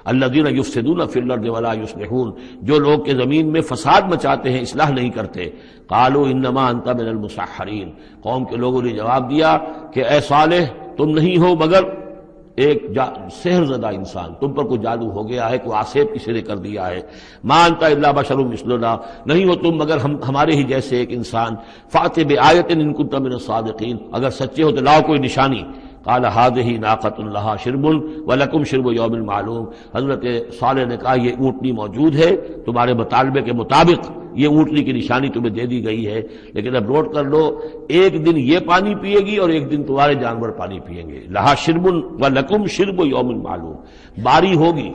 الذین یفسدون فی الارض ولا یصلحون، جو لوگ کہ زمین میں فساد مچاتے ہیں، اصلاح نہیں کرتے. قالوا انما انت من المسحرین، قوم کے لوگوں نے جواب دیا کہ اے صالح تم نہیں ہو مگر ایک سحر زدہ انسان، تم پر کوئی جادو ہو گیا ہے، کوئی آسیب کسی نے کر دیا ہے. ما انت الا بشر مثلنا، نہیں ہو تم مگر ہمارے ہی جیسے ایک انسان. فأت بآیۃ ان کنت من الصادقین، اگر سچے ہو تو لاؤ کوئی نشانی. قال هذه ناقۃ لها شرب ولکم شرب یوم معلوم، حضرت صالح نے کہا یہ اونٹنی موجود ہے تمہارے مطالبے کے مطابق یہ اونٹنی کی نشانی تمہیں دے دی گئی ہے، لیکن اب نوٹ کر لو، ایک دن یہ پانی پیے گی اور ایک دن تمہارے جانور پانی پیئیں گے۔ لہا شرب ولکم شرب یوم معلوم، باری ہوگی،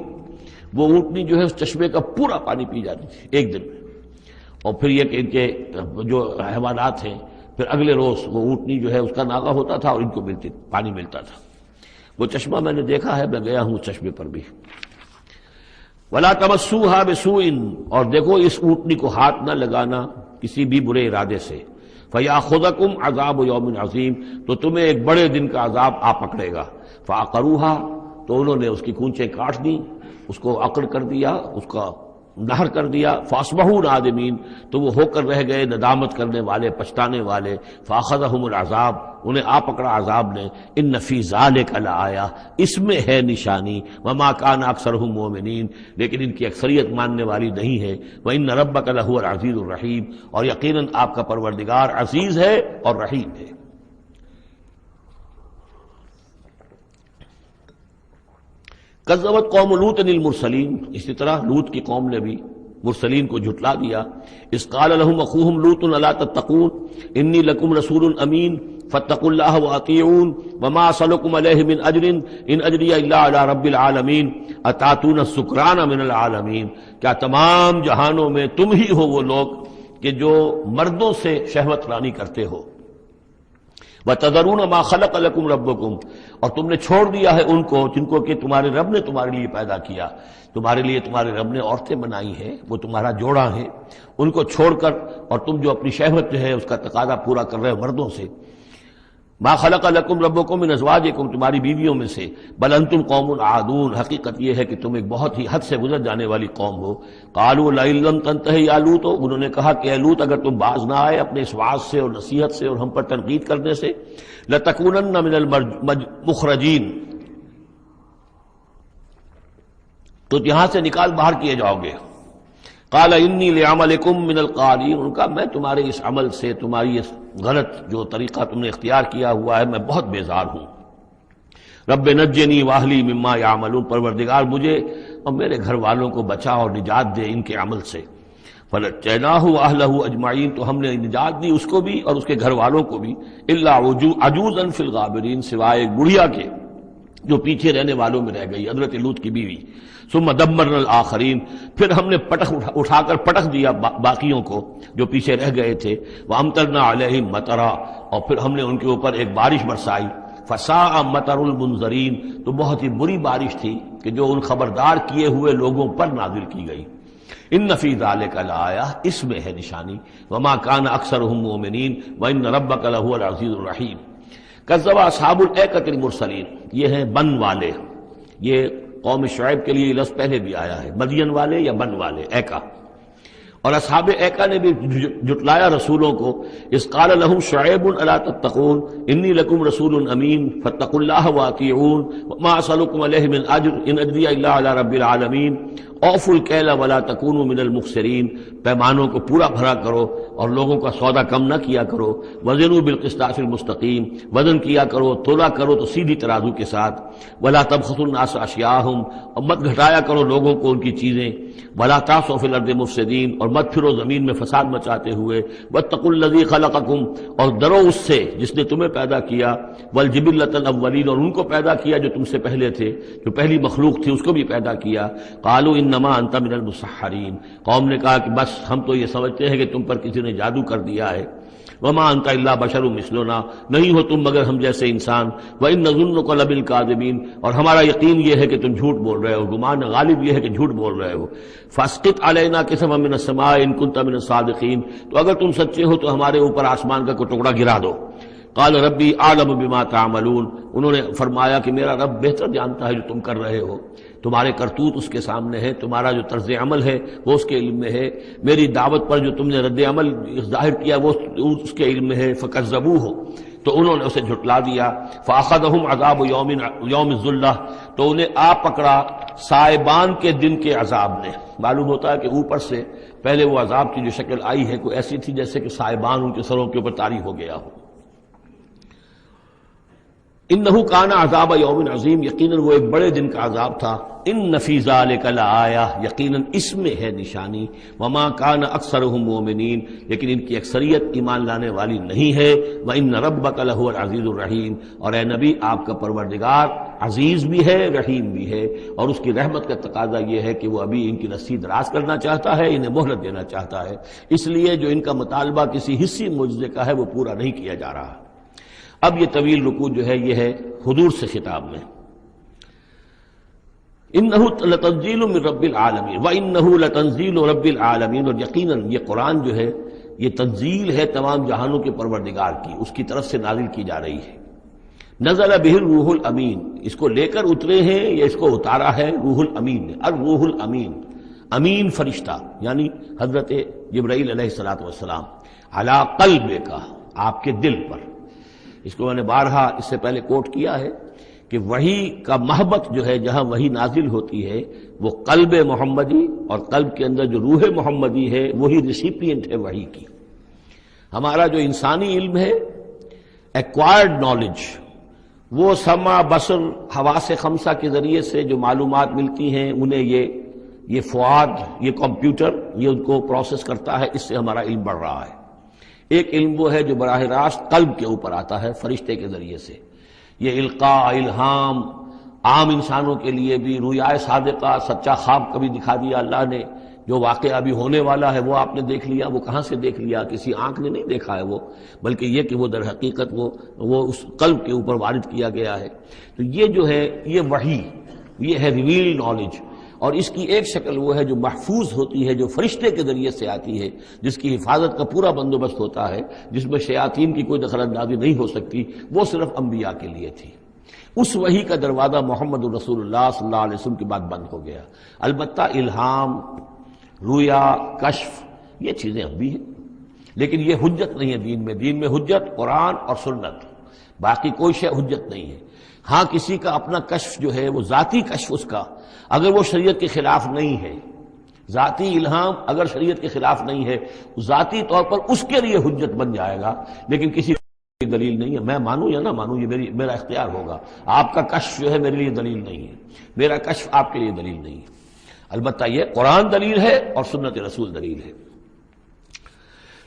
وہ اونٹنی جو ہے اس چشمے کا پورا پانی پی جاتی تھی ایک دن میں، اور پھر یہ کہ ان کے جو حیوانات ہیں پھر اگلے روز وہ اونٹنی جو ہے اس کا ناغہ ہوتا تھا اور ان کو پانی ملتا تھا۔ وہ چشمہ میں نے دیکھا ہے، میں گیا ہوں اس چشمے پر بھی۔ وَلَا تَمَسُّوهَا بِسُوءٍ، اور دیکھو اس اونٹنی کو ہاتھ نہ لگانا کسی بھی برے ارادے سے، فَيَأْخُذَكُمْ عَذَابُ يَوْمٍ عَظِيمٍ، تو تمہیں ایک بڑے دن کا عذاب آ پکڑے گا۔ فَعَقَرُوهَا، تو انہوں نے اس کی کونچیں کاٹ دیں، اس کو عقر کر دیا، اس کا نہر کر دیا۔ فَأَصْبَحُوا نَادِمِينَ، تو وہ ہو کر رہ گئے ندامت کرنے والے، پچھتانے والے۔ فَأَخَذَهُمُ الْعَذَابُ، انہیں آ پکڑا عذاب نے۔ إِنَّ فِي ذَلِكَ لَآيَةً، اس میں ہے نشانی۔ وَمَا كَانَ أَكْثَرُهُم مُؤْمِنِينَ، لیکن ان کی اکثریت ماننے والی نہیں ہے۔ وَإِنَّ رَبَّكَ لَهُوَ الْعَزِيزُ الرَّحِيمُ، اور یقیناً آپ کا پروردگار عزیز ہے اور رحیم ہے۔ کذبت قوم لوط المرسلین، اسی طرح لوط کی قوم نے بھی مرسلین کو جھٹلا دیا۔ اذ قال لهم اخوهم لوط الا تتقون انی لکم رسول امین فاتقوا اللہ واطیعون وما اسألکم علیہ من اجر ان اجری الا علی رب العالمین اتاتون السکران من العالمین، کیا تمام جہانوں میں تم ہی ہو وہ لوگ کہ جو مردوں سے شہوت رانی کرتے ہو۔ وَتَذَرُونَ مَا خَلَقَ لَكُمْ رَبُّكُمْ، اور تم نے چھوڑ دیا ہے ان کو جن کو کہ تمہارے رب نے تمہارے لیے پیدا کیا، تمہارے لیے تمہارے رب نے عورتیں بنائی ہیں، وہ تمہارا جوڑا ہیں، ان کو چھوڑ کر اور تم جو اپنی شہوت جو ہے اس کا تقاضا پورا کر رہے ہو مردوں سے۔ ما خلق لکم ربکم من ازواجکم، تمہاری بیویوں میں سے۔ بل انتم قوم عادون، حقیقت یہ ہے کہ تم ایک بہت ہی حد سے گزر جانے والی قوم ہو۔ قالوا لئن لم تنتهِ یا لوط، انہوں نے کہا کہ اے لوط اگر تم باز نہ آئے اپنے اس وعظ سے اور نصیحت سے اور ہم پر تنقید کرنے سے، لتکونن من المخرجین، تو یہاں سے نکال باہر کیے جاؤ گے۔ قال انی لعملکم من القالین، ان کا میں تمہارے اس عمل سے، تمہاری اس غلط جو طریقہ تم نے اختیار کیا ہوا ہے، میں بہت بیزار ہوں۔ رب نجنی واہلی مما یعملون، پروردگار مجھے اور میرے گھر والوں کو بچا اور نجات دے ان کے عمل سے۔ فنجیناہ واہلہ اجمعین، تو ہم نے نجات دی اس کو بھی اور اس کے گھر والوں کو بھی، الا عجوزا فی الغابرین، سوائے ایک بڑھیا کے جو پیچھے رہنے والوں میں رہ گئی، حضرت لوط کی بیوی۔ ثم دمرنا الآخرین، پھر ہم نے اٹھا کر پٹخ دیا باقیوں کو جو پیچھے رہ گئے تھے۔ وامطرنا علیہم مطرا، اور پھر ہم نے ان کے اوپر ایک بارش برسائی۔ فساء مطر المنذرین، تو بہت ہی بری بارش تھی کہ جو ان خبردار کیے ہوئے لوگوں پر نازل کی گئی۔ ان فی ذلک لآیہ، اس میں ہے نشانی۔ وما کان اکثرهم مؤمنین وان ربک لہو العزیز الرحیم۔ کذب اصحاب الایکۃ المرسلین، یہ ہیں بن والے، یہ قوم شعیب کے لیے لفظ پہلے بھی آیا ہے، مدین والے یا بن والے، ایکا۔ اور اصحاب ایکا نے بھی جھٹلایا رسولوں کو۔ اذ قال لهم شعیب الا تتقون انی لکم رسول امین فاتقوا اللہ واطیعون وما اسألکم علیہ من اجر ان اجری الا علی رب العالمین اوفوا الکیل ولا تکونوا من المخسرین، پیمانوں کو پورا بھرا کرو اور لوگوں کا سودا کم نہ کیا کرو۔ وزنوا بالقسطاس المستقیم، وزن کیا کرو، تولا کرو تو سیدھی ترازو کے ساتھ۔ ولا تبخسوا الناس اشیاءهم، اور مت گھٹایا کرو لوگوں کو ان کی چیزیں۔ ولا تعثوا فی الارض مفسدین، اور مت پھرو زمین میں فساد مچاتے ہوئے۔ واتقوا الذی خلقکم، اور ڈرو اس سے جس نے تمہیں پیدا کیا۔ والجبلۃ الاولین، اور ان کو پیدا کیا جو تم سے پہلے تھے، جو پہلی مخلوق تھی اس کو بھی پیدا کیا۔ قالوا انما انت من المسحرین، قوم نے کہا کہ بس ہم تو یہ سمجھتے ہیں کہ تم پر کسی نے جادو کر دیا ہے۔ وما انت الا بشر مثلنا، نہیں ہو تم مگر ہم جیسے انسان۔ وان نظنک لمن، اور ہمارا یقین یہ ہے کہ تم جھوٹ بول رہے ہو، گمان غالب یہ ہے کہ جھوٹ بول رہے ہو۔ فاسقط علینا کسفا من السماء ان کنت من الصادقین، تو اگر تم سچے ہو تو ہمارے اوپر آسمان کا کوئی ٹکڑا گرا دو۔ قال ربی اعلم بما تعملون، انہوں نے فرمایا کہ میرا رب بہتر جانتا ہے جو تم کر رہے ہو، تمہارے کرتوت اس کے سامنے ہے، تمہارا جو طرز عمل ہے وہ اس کے علم میں ہے، میری دعوت پر جو تم نے رد عمل ظاہر کیا وہ اس کے علم میں ہے۔ فکذبوہ، تو انہوں نے اسے جھٹلا دیا۔ فاخذہم عذاب یوم الذلہ، تو انہیں آ پکڑا سائبان کے دن کے عذاب نے۔ معلوم ہوتا ہے کہ اوپر سے پہلے وہ عذاب کی جو شکل آئی ہے کوئی ایسی تھی جیسے کہ سائبان ان کے سروں کے اوپر طاری ہو گیا ہو۔ انہ کان عذاب یوم عظیم، یقیناً وہ ایک بڑے دن کا عذاب تھا. ان فی ذلک لآیہ، یقیناً اس میں ہے نشانی. وما کان اکثرهم مؤمنین، لیکن ان کی اکثریت ایمان لانے والی نہیں ہے. وان ربک لہو العزیز الرحیم، اور اے نبی آپ کا پروردگار عزیز بھی ہے رحیم بھی ہے، اور اس کی رحمت کا تقاضا یہ ہے کہ وہ ابھی ان کی رسی دراز کرنا چاہتا ہے، انہیں مہلت دینا چاہتا ہے. اس لیے جو ان کا مطالبہ کسی حصی معجزے کا ہے وہ پورا نہیں کیا جا رہا. اب یہ طویل رکوع جو ہے یہ ہے حضور سے خطاب میں. انہ لتنزیل من رب العالمین وانہ لتنزیل رب العالمین، اور یقیناً یہ قرآن جو ہے یہ تنزیل ہے تمام جہانوں کے پروردگار کی، اس کی طرف سے نازل کی جا رہی ہے. نزل بہ الروح الامین، اس کو لے کر اترے ہیں یا اس کو اتارا ہے روح الامین نے. الروح الامین، امین فرشتہ یعنی حضرت جبرائیل علیہ الصلوۃ والسلام. علی قلبک، آپ کے دل پر. اس کو میں نے بارہا اس سے پہلے کوٹ کیا ہے کہ وحی کا محبت جو ہے جہاں وحی نازل ہوتی ہے وہ قلب محمدی، اور قلب کے اندر جو روح محمدی ہے وہی ریسیپینٹ ہے وحی کی. ہمارا جو انسانی علم ہے ایکوائرڈ نالج، وہ سمع بصر حواس خمسہ کے ذریعے سے جو معلومات ملتی ہیں انہیں یہ فؤاد، یہ کمپیوٹر یہ ان کو پروسیس کرتا ہے، اس سے ہمارا علم بڑھ رہا ہے. ایک علم وہ ہے جو براہ راست قلب کے اوپر آتا ہے فرشتے کے ذریعے سے. یہ القاء، الہام عام انسانوں کے لیے بھی، رویائے صادقہ، سچا خواب کبھی دکھا دیا اللہ نے، جو واقعہ ابھی ہونے والا ہے وہ آپ نے دیکھ لیا. وہ کہاں سے دیکھ لیا؟ کسی آنکھ نے نہیں دیکھا ہے وہ، بلکہ یہ کہ وہ در حقیقت وہ اس قلب کے اوپر وارد کیا گیا ہے. تو یہ جو ہے یہ وحی، یہ ہے ریویل نالج. اور اس کی ایک شکل وہ ہے جو محفوظ ہوتی ہے، جو فرشتے کے ذریعے سے آتی ہے، جس کی حفاظت کا پورا بندوبست ہوتا ہے، جس میں شیاطین کی کوئی دخل اندازی نہیں ہو سکتی. وہ صرف انبیاء کے لیے تھی. اس وحی کا دروازہ محمد رسول اللہ صلی اللہ علیہ وسلم کے بعد بند ہو گیا. البتہ الہام، رویا، کشف یہ چیزیں اب بھی ہیں، لیکن یہ حجت نہیں ہے دین میں. دین میں حجت قرآن اور سنت، باقی کوئی شے حجت نہیں ہے. ہاں کسی کا اپنا کشف جو ہے وہ ذاتی کشف، اس کا اگر وہ شریعت کے خلاف نہیں ہے، ذاتی الہام اگر شریعت کے خلاف نہیں ہے، ذاتی طور پر اس کے لیے حجت بن جائے گا، لیکن کسی کی دلیل نہیں ہے. میں مانوں یا نہ مانوں یہ میرا اختیار ہوگا. آپ کا کشف جو ہے میرے لیے دلیل نہیں ہے، میرا کشف آپ کے لیے دلیل نہیں ہے. البتہ یہ قرآن دلیل ہے اور سنت رسول دلیل ہے.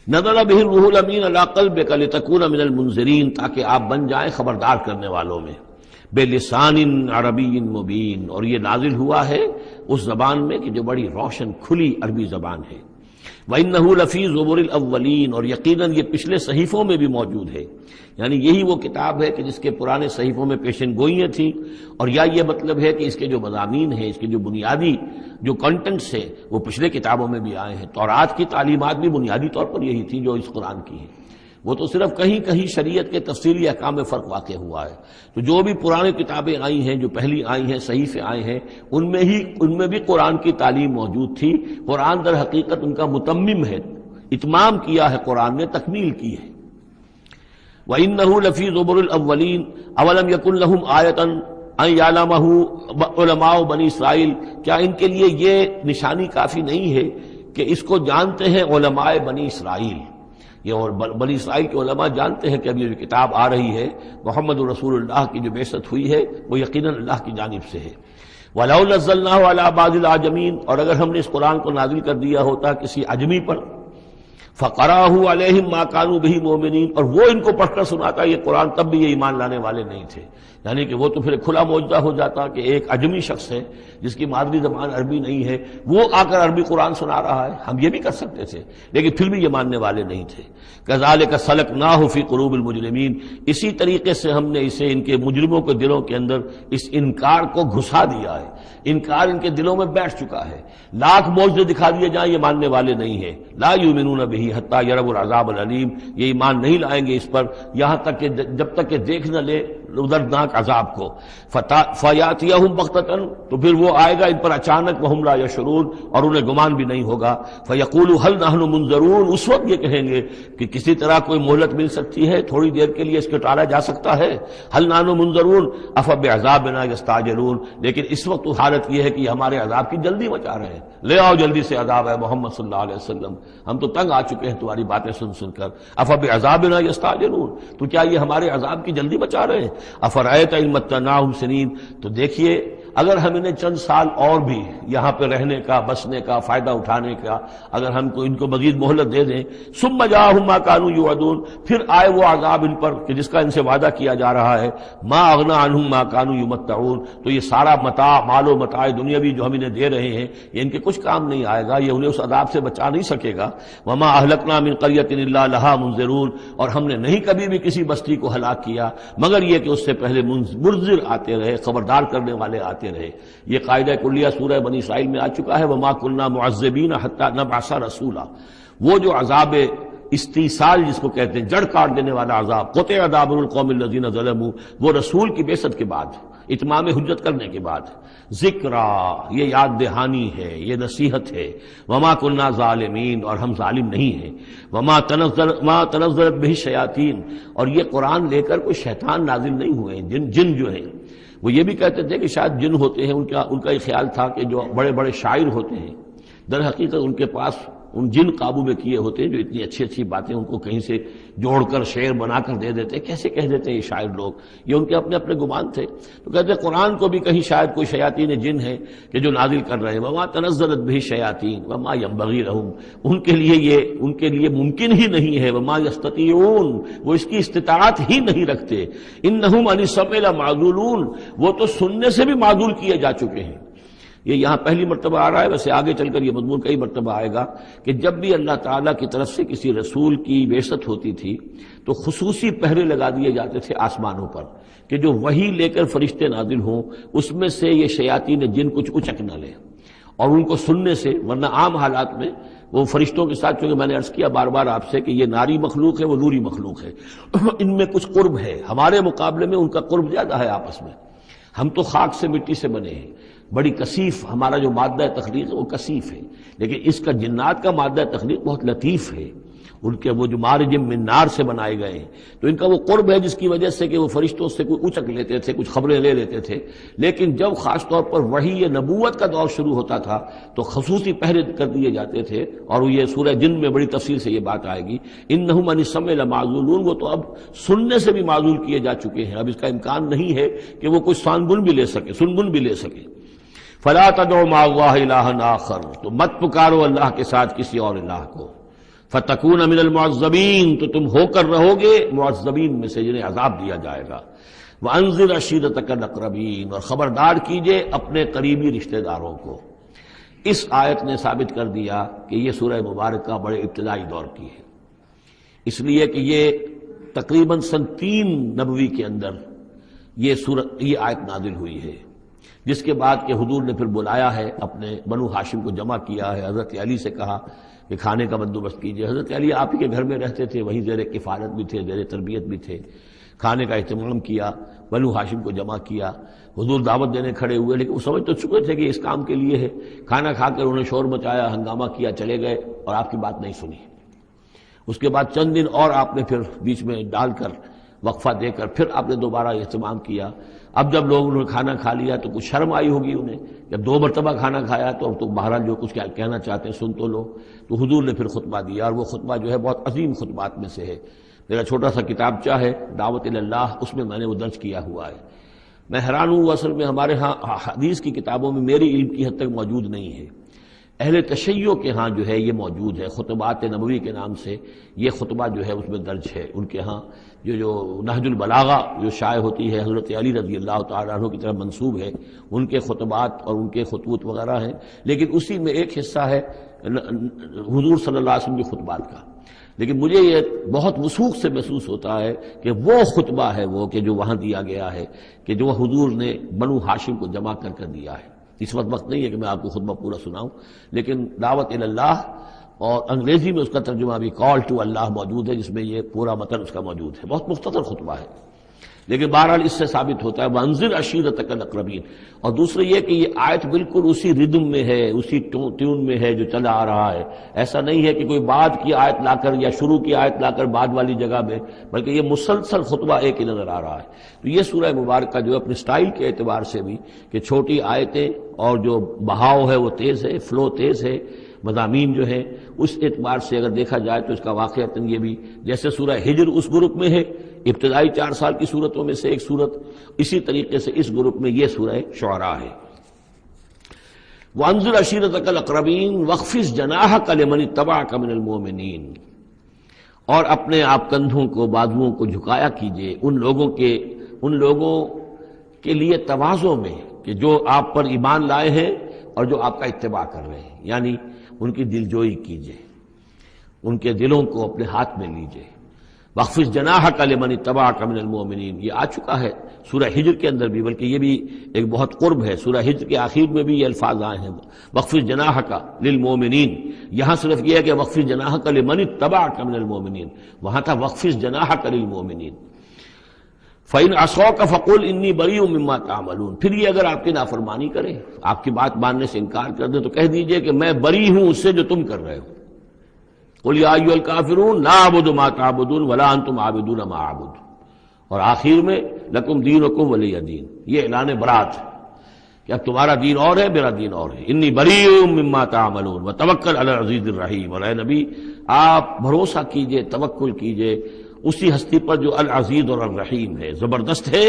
نزل بہ الروح الامین علی قلبک لتکون من المنذرین، تاکہ آپ بن جائیں خبردار کرنے والوں میں. بلسان عربی مبین، اور یہ نازل ہوا ہے اس زبان میں کہ جو بڑی روشن کھلی عربی زبان ہے. وَإِنَّهُ لَفِي زُبُرِ الْأَوَّلِينَ، اور یقیناً یہ پچھلے صحیفوں میں بھی موجود ہے. یعنی یہی وہ کتاب ہے کہ جس کے پرانے صحیفوں میں پیشن گوئیاں تھیں، اور یا یہ مطلب ہے کہ اس کے جو مضامین ہیں، اس کے جو بنیادی جو کنٹینٹس ہیں وہ پچھلے کتابوں میں بھی آئے ہیں. تورات کی تعلیمات بھی بنیادی طور پر یہی تھی جو اس قرآن کی ہیں. وہ تو صرف کہیں کہیں شریعت کے تفصیلی احکام میں فرق واقع ہوا ہے. تو جو بھی پرانی کتابیں آئی ہیں، جو پہلی آئی ہیں، صحیفے آئے ہیں، ان میں بھی قرآن کی تعلیم موجود تھی. قرآن در حقیقت ان کا متمم ہے، اتمام کیا ہے قرآن نے، تکمیل کی ہے. وَإِنَّهُ لَفِي زُبُرِ الْأَوَّلِينَ أَوَلَمْ يَكُنْ لَهُمْ آيَةً أَنْ يَعْلَمَهُ عُلَمَاءُ بنی اسرائیل، کیا ان کے لیے یہ نشانی کافی نہیں ہے کہ اس کو جانتے ہیں علماء بنی اسرائیل؟ یہ اور بنی اسرائیل کے علماء جانتے ہیں کہ اب یہ جو کتاب آ رہی ہے محمد رسول اللہ کی جو بعثت ہوئی ہے وہ یقیناً اللہ کی جانب سے ہے. وَلَوْ نَزَّلْنَاهُ عَلَى بَعْضِ الْأَعْجَمِينَ، اور اگر ہم نے اس قرآن کو نازل کر دیا ہوتا کسی عجمی پر، فَقَرَأَهُ عَلَيْهِمْ مَا كَانُوا بِهِ مُؤْمِنِينَ، اور وہ ان کو پڑھ کر سناتا یہ قرآن، تب بھی یہ ایمان لانے والے نہیں تھے. یعنی کہ وہ تو پھر کھلا معجزہ ہو جاتا کہ ایک عجمی شخص ہے جس کی مادری زبان عربی نہیں ہے، وہ آ کر عربی قرآن سنا رہا ہے. ہم یہ بھی کر سکتے تھے، لیکن پھر بھی یہ ماننے والے نہیں تھے. كَذَلِكَ سَلَكْنَاهُ فِي قُلُوبِ الْمُجْرِمِينَ، اسی طریقے سے ہم نے اسے ان کے مجرموں کے دلوں کے اندر اس انکار کو گھسا دیا ہے. انکار ان کے دلوں میں بیٹھ چکا ہے. لاکھ معجزے دکھا دیے جائیں یہ ماننے والے نہیں ہیں. لا یؤمنون بہ حتی یروا العذاب العلیم، یہ ایمان نہیں لائیں گے اس پر یہاں تک کہ جب تک کہ دیکھ نہ لے دردناک عذاب کو، فیاتیہم بغتۃ، تو پھر وہ آئے گا ان پر اچانک، وہم لا یشعرون، اور انہیں گمان بھی نہیں ہوگا، فیقولوا هل نحن منظرون، اس وقت یہ کہیں گے کہ کسی طرح کوئی مہلت مل سکتی ہے، تھوڑی دیر کے لیے اس کو ٹالا جا سکتا ہے، هل نحن منظرون افبعذابنا یستعجلون، لیکن اس وقت حالت یہ ہے کہ یہ ہمارے عذاب کی جلدی مچا رہے ہیں، لے آؤ جلدی سے عذاب ہے محمد صلی اللہ علیہ وسلم، ہم تو تنگ آ چکے ہیں تمہاری باتیں سن سن کر، افبعذابنا یستعجلون، تو کیا یہ ہمارے عذاب کی جلدی مچا رہے ہیں، افرأیت ان متعناہم سنین، تو دیکھیے اگر ہم انہیں چند سال اور بھی یہاں پہ رہنے کا، بسنے کا، فائدہ اٹھانے کا، اگر ہم کو ان کو مزید مہلت دے دیں، ثم جاءہم ما کانوا یوعدون، پھر آئے وہ عذاب ان پر کہ جس کا ان سے وعدہ کیا جا رہا ہے، ما اغنی عنہم ما کانوا یمتعون، تو یہ سارا متاع، مال و متاع دنیاوی جو ہم انہیں دے رہے ہیں، یہ ان کے کچھ کام نہیں آئے گا، یہ انہیں اس عذاب سے بچا نہیں سکے گا، وما اہلکنا من قریۃ الا لہا منذرون، اور ہم نے نہیں کبھی بھی کسی بستی کو ہلاک کیا مگر یہ کہ اس سے پہلے منذر آتے رہے، خبردار کرنے والے آتے رہے۔ یہ قاعدہ کلیہ سورہ بنی اسرائیل میں آ چکا ہے، وما كنا معذبین حتی نبعث رسولا، وہ جو عذاب استیصال جس کو کہتے ہیں، جڑ کاٹ دینے والا عذاب، قطع دابر القوم الذین ظلموا، وہ رسول کی بعثت کے بعد، اتمام حجت کرنے کے بعد، ذکرا، یہ یاد دہانی ہے، یہ نصیحت ہے، وما كنا ظالمین، اور ہم ظالم نہیں ہیں، وما تنزلت به الشیاطین، اور یہ قرآن لے کر کوئی شیطان نازل نہیں ہوئے ہیں، جن جو ہیں، وہ یہ بھی کہتے تھے کہ شاید جن ہوتے ہیں، ان کا یہ خیال تھا کہ جو بڑے بڑے شاعر ہوتے ہیں، در حقیقت ان کے پاس ان جن قابو میں کیے ہوتے ہیں جو اتنی اچھی اچھی باتیں ان کو کہیں سے جوڑ کر شعر بنا کر دے دیتے، کیسے کہہ دیتے ہیں یہ شاعر لوگ، یہ ان کے اپنے اپنے گمان تھے، تو کہتے ہیں قرآن کو بھی کہیں شاید کوئی شیاطین جن ہے کہ جو نازل کر رہے ہیں، وما تنزلت به الشیاطین وما ينبغي لهم، ان کے لیے ممکن ہی نہیں ہے، وما يستطيعون، وہ اس کی استطاعت ہی نہیں رکھتے، انہم عن السمع لمعذولون، وہ تو سننے سے بھی معذول کیے جا چکے ہیں۔ یہ یہاں پہلی مرتبہ آ رہا ہے، ویسے آگے چل کر یہ مضمون کئی مرتبہ آئے گا کہ جب بھی اللہ تعالیٰ کی طرف سے کسی رسول کی بعثت ہوتی تھی تو خصوصی پہرے لگا دیے جاتے تھے آسمانوں پر کہ جو وحی لے کر فرشتے نازل ہوں، اس میں سے یہ شیاطین جن کچھ اچک نہ لیں، اور ان کو سننے سے، ورنہ عام حالات میں وہ فرشتوں کے ساتھ، چونکہ میں نے عرض کیا بار بار آپ سے کہ یہ ناری مخلوق ہے، وہ نوری مخلوق ہے، ان میں کچھ قرب ہے، ہمارے مقابلے میں ان کا قرب زیادہ ہے آپس میں، ہم تو خاک سے مٹی سے بنے ہیں، بڑی کثیف ہمارا جو مادہ تخلیق ہے وہ کثیف ہے، لیکن اس کا جنات کا مادہ تخلیق بہت لطیف ہے، ان کے وہ جو مارج من نار سے بنائے گئے ہیں، تو ان کا وہ قرب ہے جس کی وجہ سے کہ وہ فرشتوں سے کوئی اچک لیتے تھے، کچھ خبریں لے لیتے تھے، لیکن جب خاص طور پر وحی نبوت کا دور شروع ہوتا تھا تو خصوصی پہرے کر دیے جاتے تھے، اور یہ سورہ جن میں بڑی تفصیل سے یہ بات آئے گی، انہم عن السمع لمعذولون، وہ تو اب سننے سے بھی معذول کیے جا چکے ہیں، اب اس کا امکان نہیں ہے کہ وہ کوئی سانگن بھی لے سکے، سنگن بھی لے سکے۔ فلا تدعوا مع اللہ الہا آخر، تو مت پکارو اللہ کے ساتھ کسی اور الہ کو، فتکون من المعذبین، تو تم ہو کر رہو گے معذبین میں سے جنہیں عذاب دیا جائے گا، وانذر عشیرتک الاقربین، اور خبردار کیجئے اپنے قریبی رشتہ داروں کو۔ اس آیت نے ثابت کر دیا کہ یہ سورہ مبارکہ بڑے ابتدائی دور کی ہے، اس لیے کہ یہ تقریباً سن 3 نبوی کے اندر یہ آیت نازل ہوئی ہے، جس کے بعد کہ حضور نے پھر بلایا ہے، اپنے بنو ہاشم کو جمع کیا ہے، حضرت علی سے کہا کہ کھانے کا بندوبست کیجئے، حضرت علی آپ ہی کے گھر میں رہتے تھے، وہیں زیر کفالت بھی تھے، زیر تربیت بھی تھے، کھانے کا اہتمام کیا، بنو ہاشم کو جمع کیا، حضور دعوت دینے کھڑے ہوئے، لیکن وہ سمجھ تو چکے تھے کہ اس کام کے لیے ہے، کھانا کھا کر انہوں نے شور مچایا، ہنگامہ کیا، چلے گئے اور آپ کی بات نہیں سنی۔ اس کے بعد چند دن اور آپ نے پھر بیچ میں ڈال کر وقفہ دے کر پھر آپ نے دوبارہ اہتمام کیا۔ اب جب لوگوں نے کھانا کھا لیا تو کچھ شرم آئی ہوگی انہیں، جب 2 مرتبہ کھانا کھایا تو بہرحال جو کچھ کہنا چاہتے ہیں سن تو لو، تو حضور نے پھر خطبہ دیا، اور وہ خطبہ جو ہے بہت عظیم خطبات میں سے ہے، میرا چھوٹا سا کتابچہ ہے دعوت اللہ، اس میں میں نے وہ درج کیا ہوا ہے۔ میں حیران ہوں، اصل میں ہمارے ہاں حدیث کی کتابوں میں میری علم کی حد تک موجود نہیں ہے، اہل تشیع کے ہاں جو ہے یہ موجود ہے، خطبات نبوی کے نام سے یہ خطبہ جو ہے اس میں درج ہے، ان کے ہاں جو نہج البلاغہ جو شائع ہوتی ہے حضرت علی رضی اللہ تعالیٰ عنہ کی طرف منسوب ہے، ان کے خطبات اور ان کے خطوط وغیرہ ہیں، لیکن اسی میں ایک حصہ ہے حضور صلی اللہ علیہ وسلم کے خطبات کا، لیکن مجھے یہ بہت وثوق سے محسوس ہوتا ہے کہ وہ خطبہ ہے وہ کہ جو وہاں دیا گیا ہے، کہ جو حضور نے بنو ہاشم کو جمع کر دیا ہے۔ اس وقت نہیں ہے کہ میں آپ کو خطبہ پورا سناؤں، لیکن دعوت اللہ اور انگریزی میں اس کا ترجمہ بھی کال ٹو اللہ موجود ہے، جس میں یہ پورا متن اس کا موجود ہے، بہت مختصر خطبہ ہے۔ لیکن بہرحال اس سے ثابت ہوتا ہے وانذر عشیرتک الاقربین. اور دوسرے یہ کہ یہ آیت بالکل اسی ردم میں ہے، اسی ٹیون میں ہے جو چلا آ رہا ہے. ایسا نہیں ہے کہ کوئی بعد کی آیت لا کر یا شروع کی آیت لا کر بعد والی جگہ میں، بلکہ یہ مسلسل خطبہ ایک ہی نظر آ رہا ہے. تو یہ سورہ مبارکہ جو اپنے سٹائل کے اعتبار سے بھی کہ چھوٹی آیتیں اور جو بہاؤ ہے وہ تیز ہے، فلو تیز ہے، مضامین جو ہیں اس اعتبار سے اگر دیکھا جائے تو اس کا واقعتاً یہ بھی جیسے سورہ ہجر اس گروپ میں ہے، ابتدائی 4 سال کی صورتوں میں سے ایک صورت، اسی طریقے سے اس گروپ میں یہ سورہ شعراء ہے. وانذر عشیرتک الاقربین واخفض جناحک لمن اتبعک من المؤمنین. اور اپنے آپ کندھوں کو، بازوؤں کو جھکایا کیجئے ان لوگوں کے لیے تواضع میں کہ جو آپ پر ایمان لائے ہیں اور جو آپ کا اتباع کر رہے ہیں، یعنی ان کی دلجوئی کیجئے، ان کے دلوں کو اپنے ہاتھ میں لیجئے. واخفض جناحک لمن اتبعک من المؤمنین، یہ آ چکا ہے سورہ ہجر کے اندر بھی، بلکہ یہ بھی ایک بہت قرب ہے. سورہ ہجر کے آخر میں بھی یہ الفاظ آئے ہیں واخفض جناحک للمؤمنین. یہاں صرف یہ ہے کہ واخفض جناحک لمن اتبعک من المؤمنین، وہاں تھا واخفض جناحک للمؤمنین. فَإِنْ عَصَوْكَ فَقُلْ إِنِّي بَرِيءٌ مِّمَّا تَعْمَلُونَ. پھر یہ اگر آپ کی نافرمانی کرے، آپ کی بات ماننے سے انکار کر دیں تو کہہ دیجئے کہ میں بری ہوں اس سے جو تم کر رہے ہو. قُلْ يَا أَيُّهَا الْكَافِرُونَ لَا أَعْبُدُ مَا تَعْبُدُونَ وَلَا أَنْتُمْ عَابِدُونَ مَا أَعْبُدُ. اور آخر میں لَكُمْ دِينُكُمْ وَلِيَّ دِينِ، یہ اعلان برات ہے کہ اب تمہارا دین اور ہے، میرا دین اور ہے. إِنِّي بَرِيءٌ مِّمَّا تَعْمَلُونَ وَتَوَكَّلْ عَلَى الْعَزِيزِ الرَّحِيمِ. اور اے نبی آپ بھروسہ کیجئے، توکل کیجئے اسی ہستی پر جو العزیز اور الرحیم ہے، زبردست ہے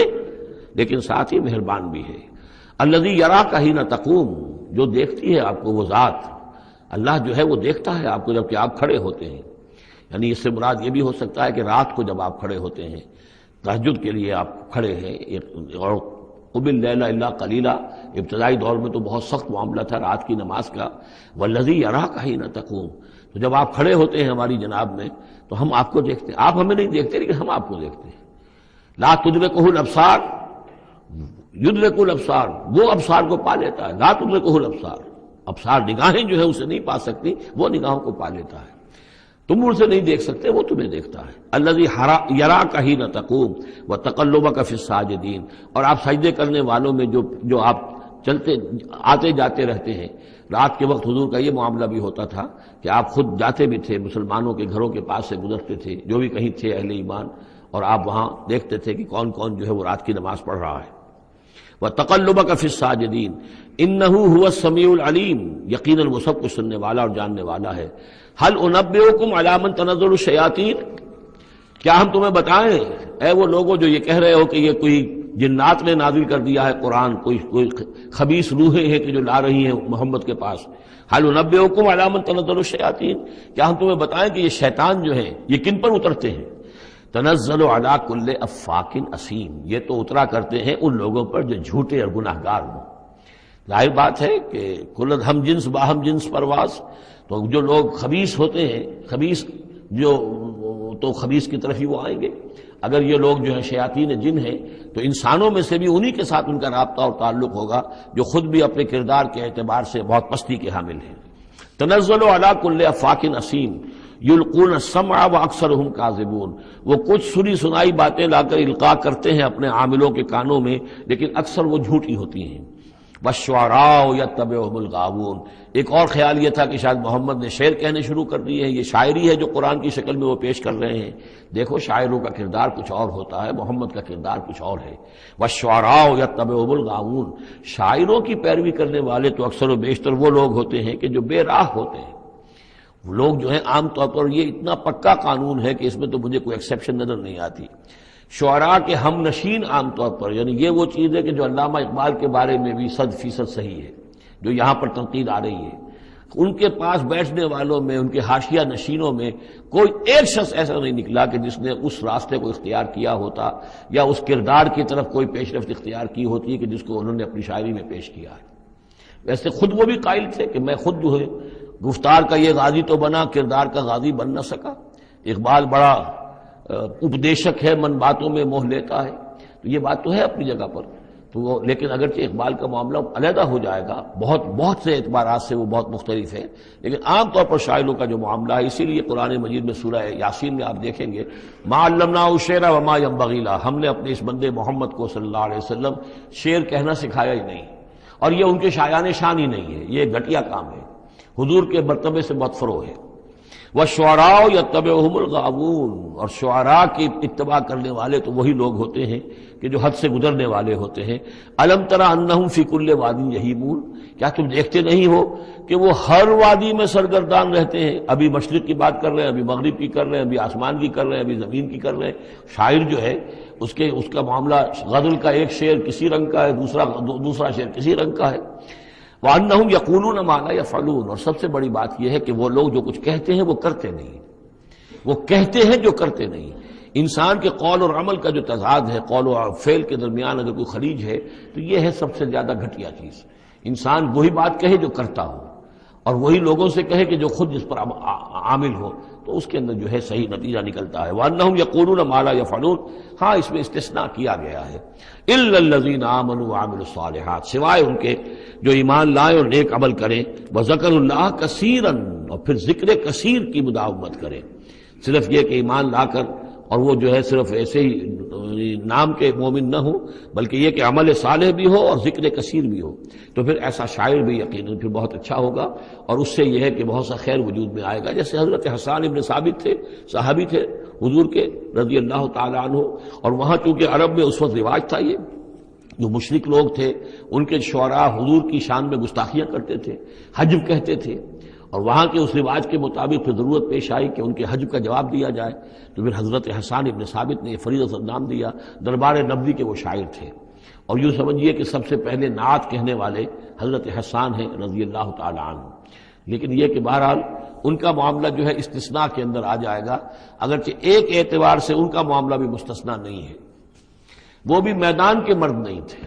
لیکن ساتھ ہی مہربان بھی ہے. الذی یراک حین تقوم، جو دیکھتی ہے آپ کو وہ ذات، اللہ جو ہے وہ دیکھتا ہے آپ کو جب کہ آپ کھڑے ہوتے ہیں. یعنی اس سے مراد یہ بھی ہو سکتا ہے کہ رات کو جب آپ کھڑے ہوتے ہیں، تہجد کے لیے آپ کھڑے ہیں. اور قم اللیل الا قلیلا، ابتدائی دور میں تو بہت سخت معاملہ تھا رات کی نماز کا. والذی یراک حین تقوم، تو جب آپ کھڑے ہوتے ہیں ہماری جناب میں تو ہم آپ کو دیکھتے ہیں. آپ ہمیں نہیں دیکھتے لیکن ہم آپ کو دیکھتے ہیں. لا تدرکہ الابصار یدرک الابصار، وہ ابصار کو پا لیتا ہے. لا تدرکہ الابصار، ابصار نگاہیں جو ہے اسے نہیں پا سکتی، وہ نگاہوں کو پا لیتا ہے. تم اسے نہیں دیکھ سکتے، وہ تمہیں دیکھتا ہے. الذی یراک حین تقوم وتقلبک فی الساجدین. اور آپ سجدے کرنے والوں میں جو آپ چلتے آتے جاتے رہتے ہیں. رات کے وقت حضور کا یہ معاملہ بھی ہوتا تھا کہ آپ خود جاتے بھی تھے، مسلمانوں کے گھروں کے پاس سے گزرتے تھے جو بھی کہیں تھے اہل ایمان، اور آپ وہاں دیکھتے تھے کہ کون کون جو ہے وہ رات کی نماز پڑھ رہا ہے. وَتَقَلُّبَكَ فِي السَّاجِدِينَ إِنَّهُ هُوَ السَّمِيعُ الْعَلِيمُ، یقیناً وہ سب کچھ سننے والا اور جاننے والا ہے. هَلْ أُنَبِّئُكُمْ عَلَىٰ مَنْ تَنَزَّلُ الشَّيَاطِينُ، کیا ہم تمہیں بتائیں اے وہ لوگوں جو یہ کہہ رہے ہو کہ یہ کوئی جنات نے نازل کر دیا ہے قرآن، کوئی خبیث روحیں ہیں کہ جو لا رہی ہیں محمد کے پاس. هَلْ أُنَبِّئُكُمْ عَلَىٰ مَنْ تَنَزَّلُ الشَّيَاطِينُ، کیا ہم تمہیں بتائیں کہ یہ شیطان جو ہیں یہ کن پر اترتے ہیں. تنزل علی کل افاک اسیم، یہ تو اترا کرتے ہیں ان لوگوں پر جو جھوٹے اور گناہ گار ہوں. ظاہر بات ہے کہ کل ہم جنس باہم جنس پرواز، تو جو لوگ خبیث ہوتے ہیں، خبیث جو تو خبیث کی طرف ہی وہ آئیں گے. اگر یہ لوگ جو ہیں شیاطین جن ہیں تو انسانوں میں سے بھی انہی کے ساتھ ان کا رابطہ اور تعلق ہوگا جو خود بھی اپنے کردار کے اعتبار سے بہت پستی کے حامل ہیں. تنزل علی کل افاک اسیم یلقون السمع واکثرهم کاذبون، وہ کچھ سنی سنائی باتیں لا کر القاء کرتے ہیں اپنے عاملوں کے کانوں میں لیکن اکثر وہ جھوٹی ہوتی ہیں. والشعراء یتبعهم الغاوون، ایک اور خیال یہ تھا کہ شاید محمد نے شعر کہنے شروع کر دیے ہیں، یہ شاعری ہے جو قرآن کی شکل میں وہ پیش کر رہے ہیں. دیکھو شاعروں کا کردار کچھ اور ہوتا ہے، محمد کا کردار کچھ اور ہے. والشعراء یتبعهم الغاوون، شاعروں کی پیروی کرنے والے تو اکثر و بیشتر وہ لوگ ہوتے ہیں کہ جو بے راہ ہوتے ہیں. لوگ جو ہیں عام طور پر، یہ اتنا پکا قانون ہے کہ اس میں تو مجھے کوئی ایکسیپشن نظر نہیں آتی. شعراء کے ہم نشین عام طور پر، یعنی یہ وہ چیز ہے کہ جو علامہ اقبال کے بارے میں بھی 100% صحیح ہے، جو یہاں پر تنقید آ رہی ہے. ان کے پاس بیٹھنے والوں میں، ان کے حاشیہ نشینوں میں کوئی ایک شخص ایسا نہیں نکلا کہ جس نے اس راستے کو اختیار کیا ہوتا یا اس کردار کی طرف کوئی پیش رفت اختیار کی ہوتی کہ جس کو انہوں نے اپنی شاعری میں پیش کیا ہے. ویسے خود وہ بھی قائل تھے کہ میں خود جو ہے گفتار کا یہ غازی تو بنا، کردار کا غازی بن نہ سکا. اقبال بڑا اپدیشک ہے، من باتوں میں موہ لیتا ہے. تو یہ بات تو ہے اپنی جگہ پر، تو وہ لیکن اگرچہ اقبال کا معاملہ علیحدہ ہو جائے گا، بہت سے اعتبارات سے وہ بہت مختلف ہے، لیکن عام طور پر شاعروں کا جو معاملہ ہے، اسی لیے قرآن مجید میں سورہ یاسین میں آپ دیکھیں گے ما علمناه الشعر وما ينبغي له، ہم نے اپنے اس بندے محمد کو صلی اللہ علیہ وسلم شعر کہنا سکھایا ہی نہیں، اور یہ ان کے شایان شان ہی نہیں ہے، یہ گھٹیا کام ہے، حضور کے مرتبے سے بہت فرو ہے۔ وَالشُّعَرَاءُ يَتَّبِعُهُمُ الْغَاوُونَ، اور شعراء کی اتباع کرنے والے تو وہی لوگ ہوتے ہیں کہ جو حد سے گزرنے والے ہوتے ہیں۔ أَلَمْ تَرَ أَنَّهُمْ فِي كُلِّ وَادٍ يَهِيمُونَ، کیا تم دیکھتے نہیں ہو کہ وہ ہر وادی میں سرگردان رہتے ہیں، ابھی مشرق کی بات کر رہے ہیں، ابھی مغرب کی کر رہے ہیں، ابھی آسمان کی کر رہے ہیں، ابھی زمین کی کر رہے ہیں۔ شاعر جو ہے اس کا معاملہ غزل کا ایک شعر کسی رنگ کا ہے، دوسرا شعر کسی رنگ کا ہے۔ وَأَنَّهُمْ يَقُولُونَ مَا لَا يَفْعَلُونَ، اور سب سے بڑی بات یہ ہے کہ وہ لوگ جو کچھ کہتے ہیں وہ کرتے نہیں، وہ کہتے ہیں جو کرتے نہیں۔ انسان کے قول اور عمل کا جو تضاد ہے، قول و فعل کے درمیان اگر کوئی خلیج ہے تو یہ ہے سب سے زیادہ گھٹیا چیز۔ انسان وہی بات کہے جو کرتا ہو، اور وہی لوگوں سے کہے کہ جو خود جس پر عامل ہو، تو اس کے اندر جو ہے صحیح نتیجہ نکلتا ہے۔ وَأَنَّهُمْ يَقُولُونَ مَا لَا يَفْعَلُونَ، ہاں اس میں استثناء کیا گیا ہے، إِلَّا الَّذِينَ آمَنُوا وَعَمِلُوا الصَّالِحَاتِ، سوائے ان کے جو ایمان لائیں اور نیک عمل کریں، وَذَكَرُوا اللَّهَ كَثِيرًا، اور پھر ذکر کثیر کی مداومت کریں۔ صرف یہ کہ ایمان لا کر اور وہ جو ہے صرف ایسے ہی نام کے مومن نہ ہو، بلکہ یہ کہ عمل صالح بھی ہو اور ذکر کثیر بھی ہو، تو پھر ایسا شاعر بھی یقیناً پھر بہت اچھا ہوگا، اور اس سے یہ ہے کہ بہت سا خیر وجود میں آئے گا۔ جیسے حضرت حسان ابن ثابت تھے، صحابی تھے حضور کے رضی اللہ تعالیٰ عنہ، اور وہاں چونکہ عرب میں اس وقت رواج تھا، یہ جو مشرک لوگ تھے ان کے شعراء حضور کی شان میں گستاخیاں کرتے تھے، حجب کہتے تھے، اور وہاں کے اس رواج کے مطابق پھر ضرورت پیش آئی کہ ان کے حجب کا جواب دیا جائے، تو پھر حضرت حسان ابن ثابت نے یہ فریضہ نام دیا، دربار نبوی کے وہ شاعر تھے، اور یوں سمجھیے کہ سب سے پہلے نعت کہنے والے حضرت حسان ہیں رضی اللہ تعالی عنہ۔ لیکن یہ کہ بہرحال ان کا معاملہ جو ہے استثناء کے اندر آ جائے گا، اگرچہ ایک اعتبار سے ان کا معاملہ بھی مستثنیٰ نہیں ہے، وہ بھی میدان کے مرد نہیں تھے،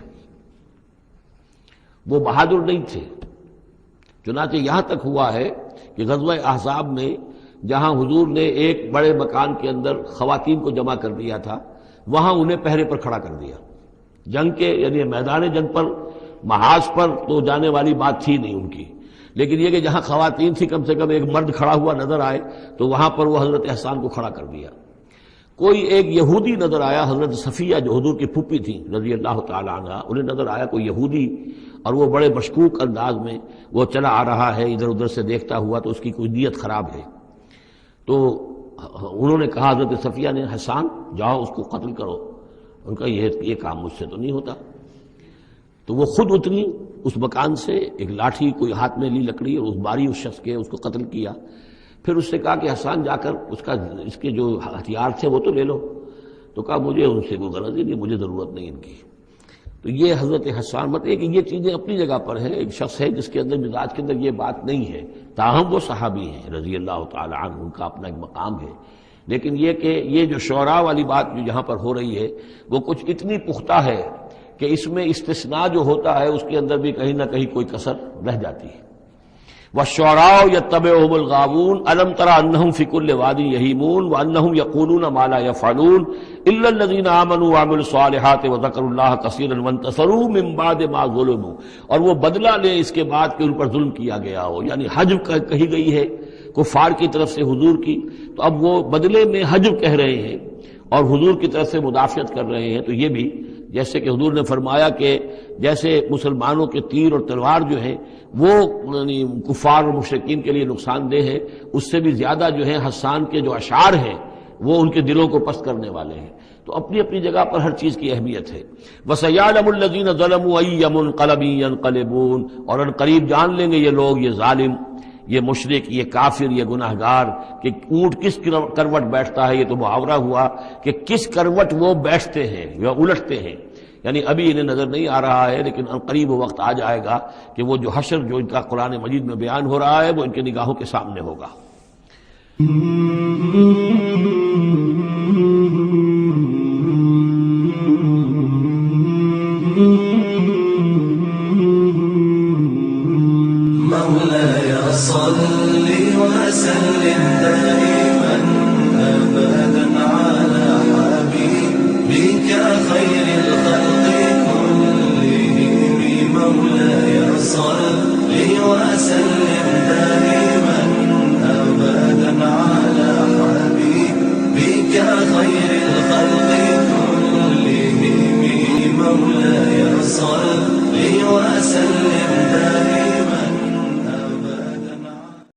وہ بہادر نہیں تھے۔ چنانچہ یہاں تک ہوا ہے کہ غزوہ احزاب میں جہاں حضور نے ایک بڑے مکان کے اندر خواتین کو جمع کر دیا تھا، وہاں انہیں پہرے پر کھڑا کر دیا، جنگ کے یعنی میدان جنگ پر محاذ پر تو جانے والی بات تھی نہیں ان کی، لیکن یہ کہ جہاں خواتین تھی کم سے کم ایک مرد کھڑا ہوا نظر آئے تو وہاں پر وہ حضرت احسان کو کھڑا کر دیا۔ کوئی ایک یہودی نظر آیا، حضرت صفیہ جو حضور کی پھوپھی تھی رضی اللہ تعالی عنہ، انہیں نظر آیا کوئی یہودی، اور وہ بڑے مشکوک انداز میں وہ چلا آ رہا ہے ادھر ادھر سے دیکھتا ہوا، تو اس کی کوئی نیت خراب ہے۔ تو انہوں نے کہا حضرت صفیہ نے، حسان جاؤ اس کو قتل کرو۔ ان کا یہ کام مجھ سے تو نہیں ہوتا۔ تو وہ خود اتری اس مکان سے، ایک لاٹھی کوئی ہاتھ میں لی لکڑی، اور اس ماری اس شخص کے، اس کو قتل کیا۔ پھر اس سے کہا کہ حسان جا کر اس کے جو ہتھیار تھے وہ تو لے لو۔ تو کہا مجھے ان سے کوئی غرض ہی نہیں، مجھے ضرورت نہیں ان کی۔ تو یہ حضرت حسان مطلب کہ یہ چیزیں اپنی جگہ پر ہیں، ایک شخص ہے جس کے اندر مزاج کے اندر یہ بات نہیں ہے، تاہم وہ صحابی ہیں رضی اللہ تعالی عنہ، ان کا اپنا ایک مقام ہے۔ لیکن یہ کہ یہ جو شعراء والی بات جو یہاں پر ہو رہی ہے وہ کچھ اتنی پختہ ہے کہ اس میں استثناء جو ہوتا ہے اس کے اندر بھی کہیں نہ کہیں کوئی کسر رہ جاتی ہے۔ وَالشُّعَرَاءُ يَتَّبِعُهُمُ الْغَاوُونَ أَلَمْ تَرَ أَنَّهُمْ فِي كُلِّ وَادٍ يَهِيمُونَ وَأَنَّهُمْ يَقُولُونَ مَا لَا يَفْعَلُونَ إِلَّا الَّذِينَ آمَنُوا وَعَمِلُوا الصَّالِحَاتِ وَذَكَرُوا اللَّهَ كَثِيرًا وَانتَصَرُوا مِن بَعْدِ مَا ظُلِمُوا، اور وہ بدلہ لیں اس کے بعد کہ ان پر ظلم کیا گیا ہو، یعنی حجب کہی گئی ہے کفار کی طرف سے حضور کی، تو اب وہ بدلے میں حجب کہہ رہے ہیں اور حضور کی طرف سے مدافعت کر رہے ہیں۔ تو یہ بھی جیسے کہ حضور نے فرمایا کہ جیسے مسلمانوں کے تیر اور تلوار جو ہیں وہ کفار اور مشرکین کے لیے نقصان دہ ہے، اس سے بھی زیادہ جو ہے حسان کے جو اشعار ہیں وہ ان کے دلوں کو پست کرنے والے ہیں۔ تو اپنی اپنی جگہ پر ہر چیز کی اہمیت ہے۔ وَسَيَعْلَمُ الَّذِينَ ظَلَمُوا أَيَّ مُنقَلَبٍ يَنقَلِبُونَ، اور ان قریب جان لیں گے یہ لوگ، یہ ظالم، یہ مشرک، یہ کافر، یہ گناہگار کہ اونٹ کس کروٹ بیٹھتا ہے۔ یہ تو محاورہ ہوا کہ کس کروٹ وہ بیٹھتے ہیں یا الٹتے ہیں، یعنی ابھی انہیں نظر نہیں آ رہا ہے، لیکن قریب وقت آ جائے گا کہ وہ جو حشر جو ان کا قرآن مجید میں بیان ہو رہا ہے وہ ان کی نگاہوں کے سامنے ہوگا۔ مولاي صل وسلم دائما أبدا على حبيبك خير الخلق كلهم صل وسلم دائما أبدا على حبيبك خير الخلق كلهم مولاي صل وسلم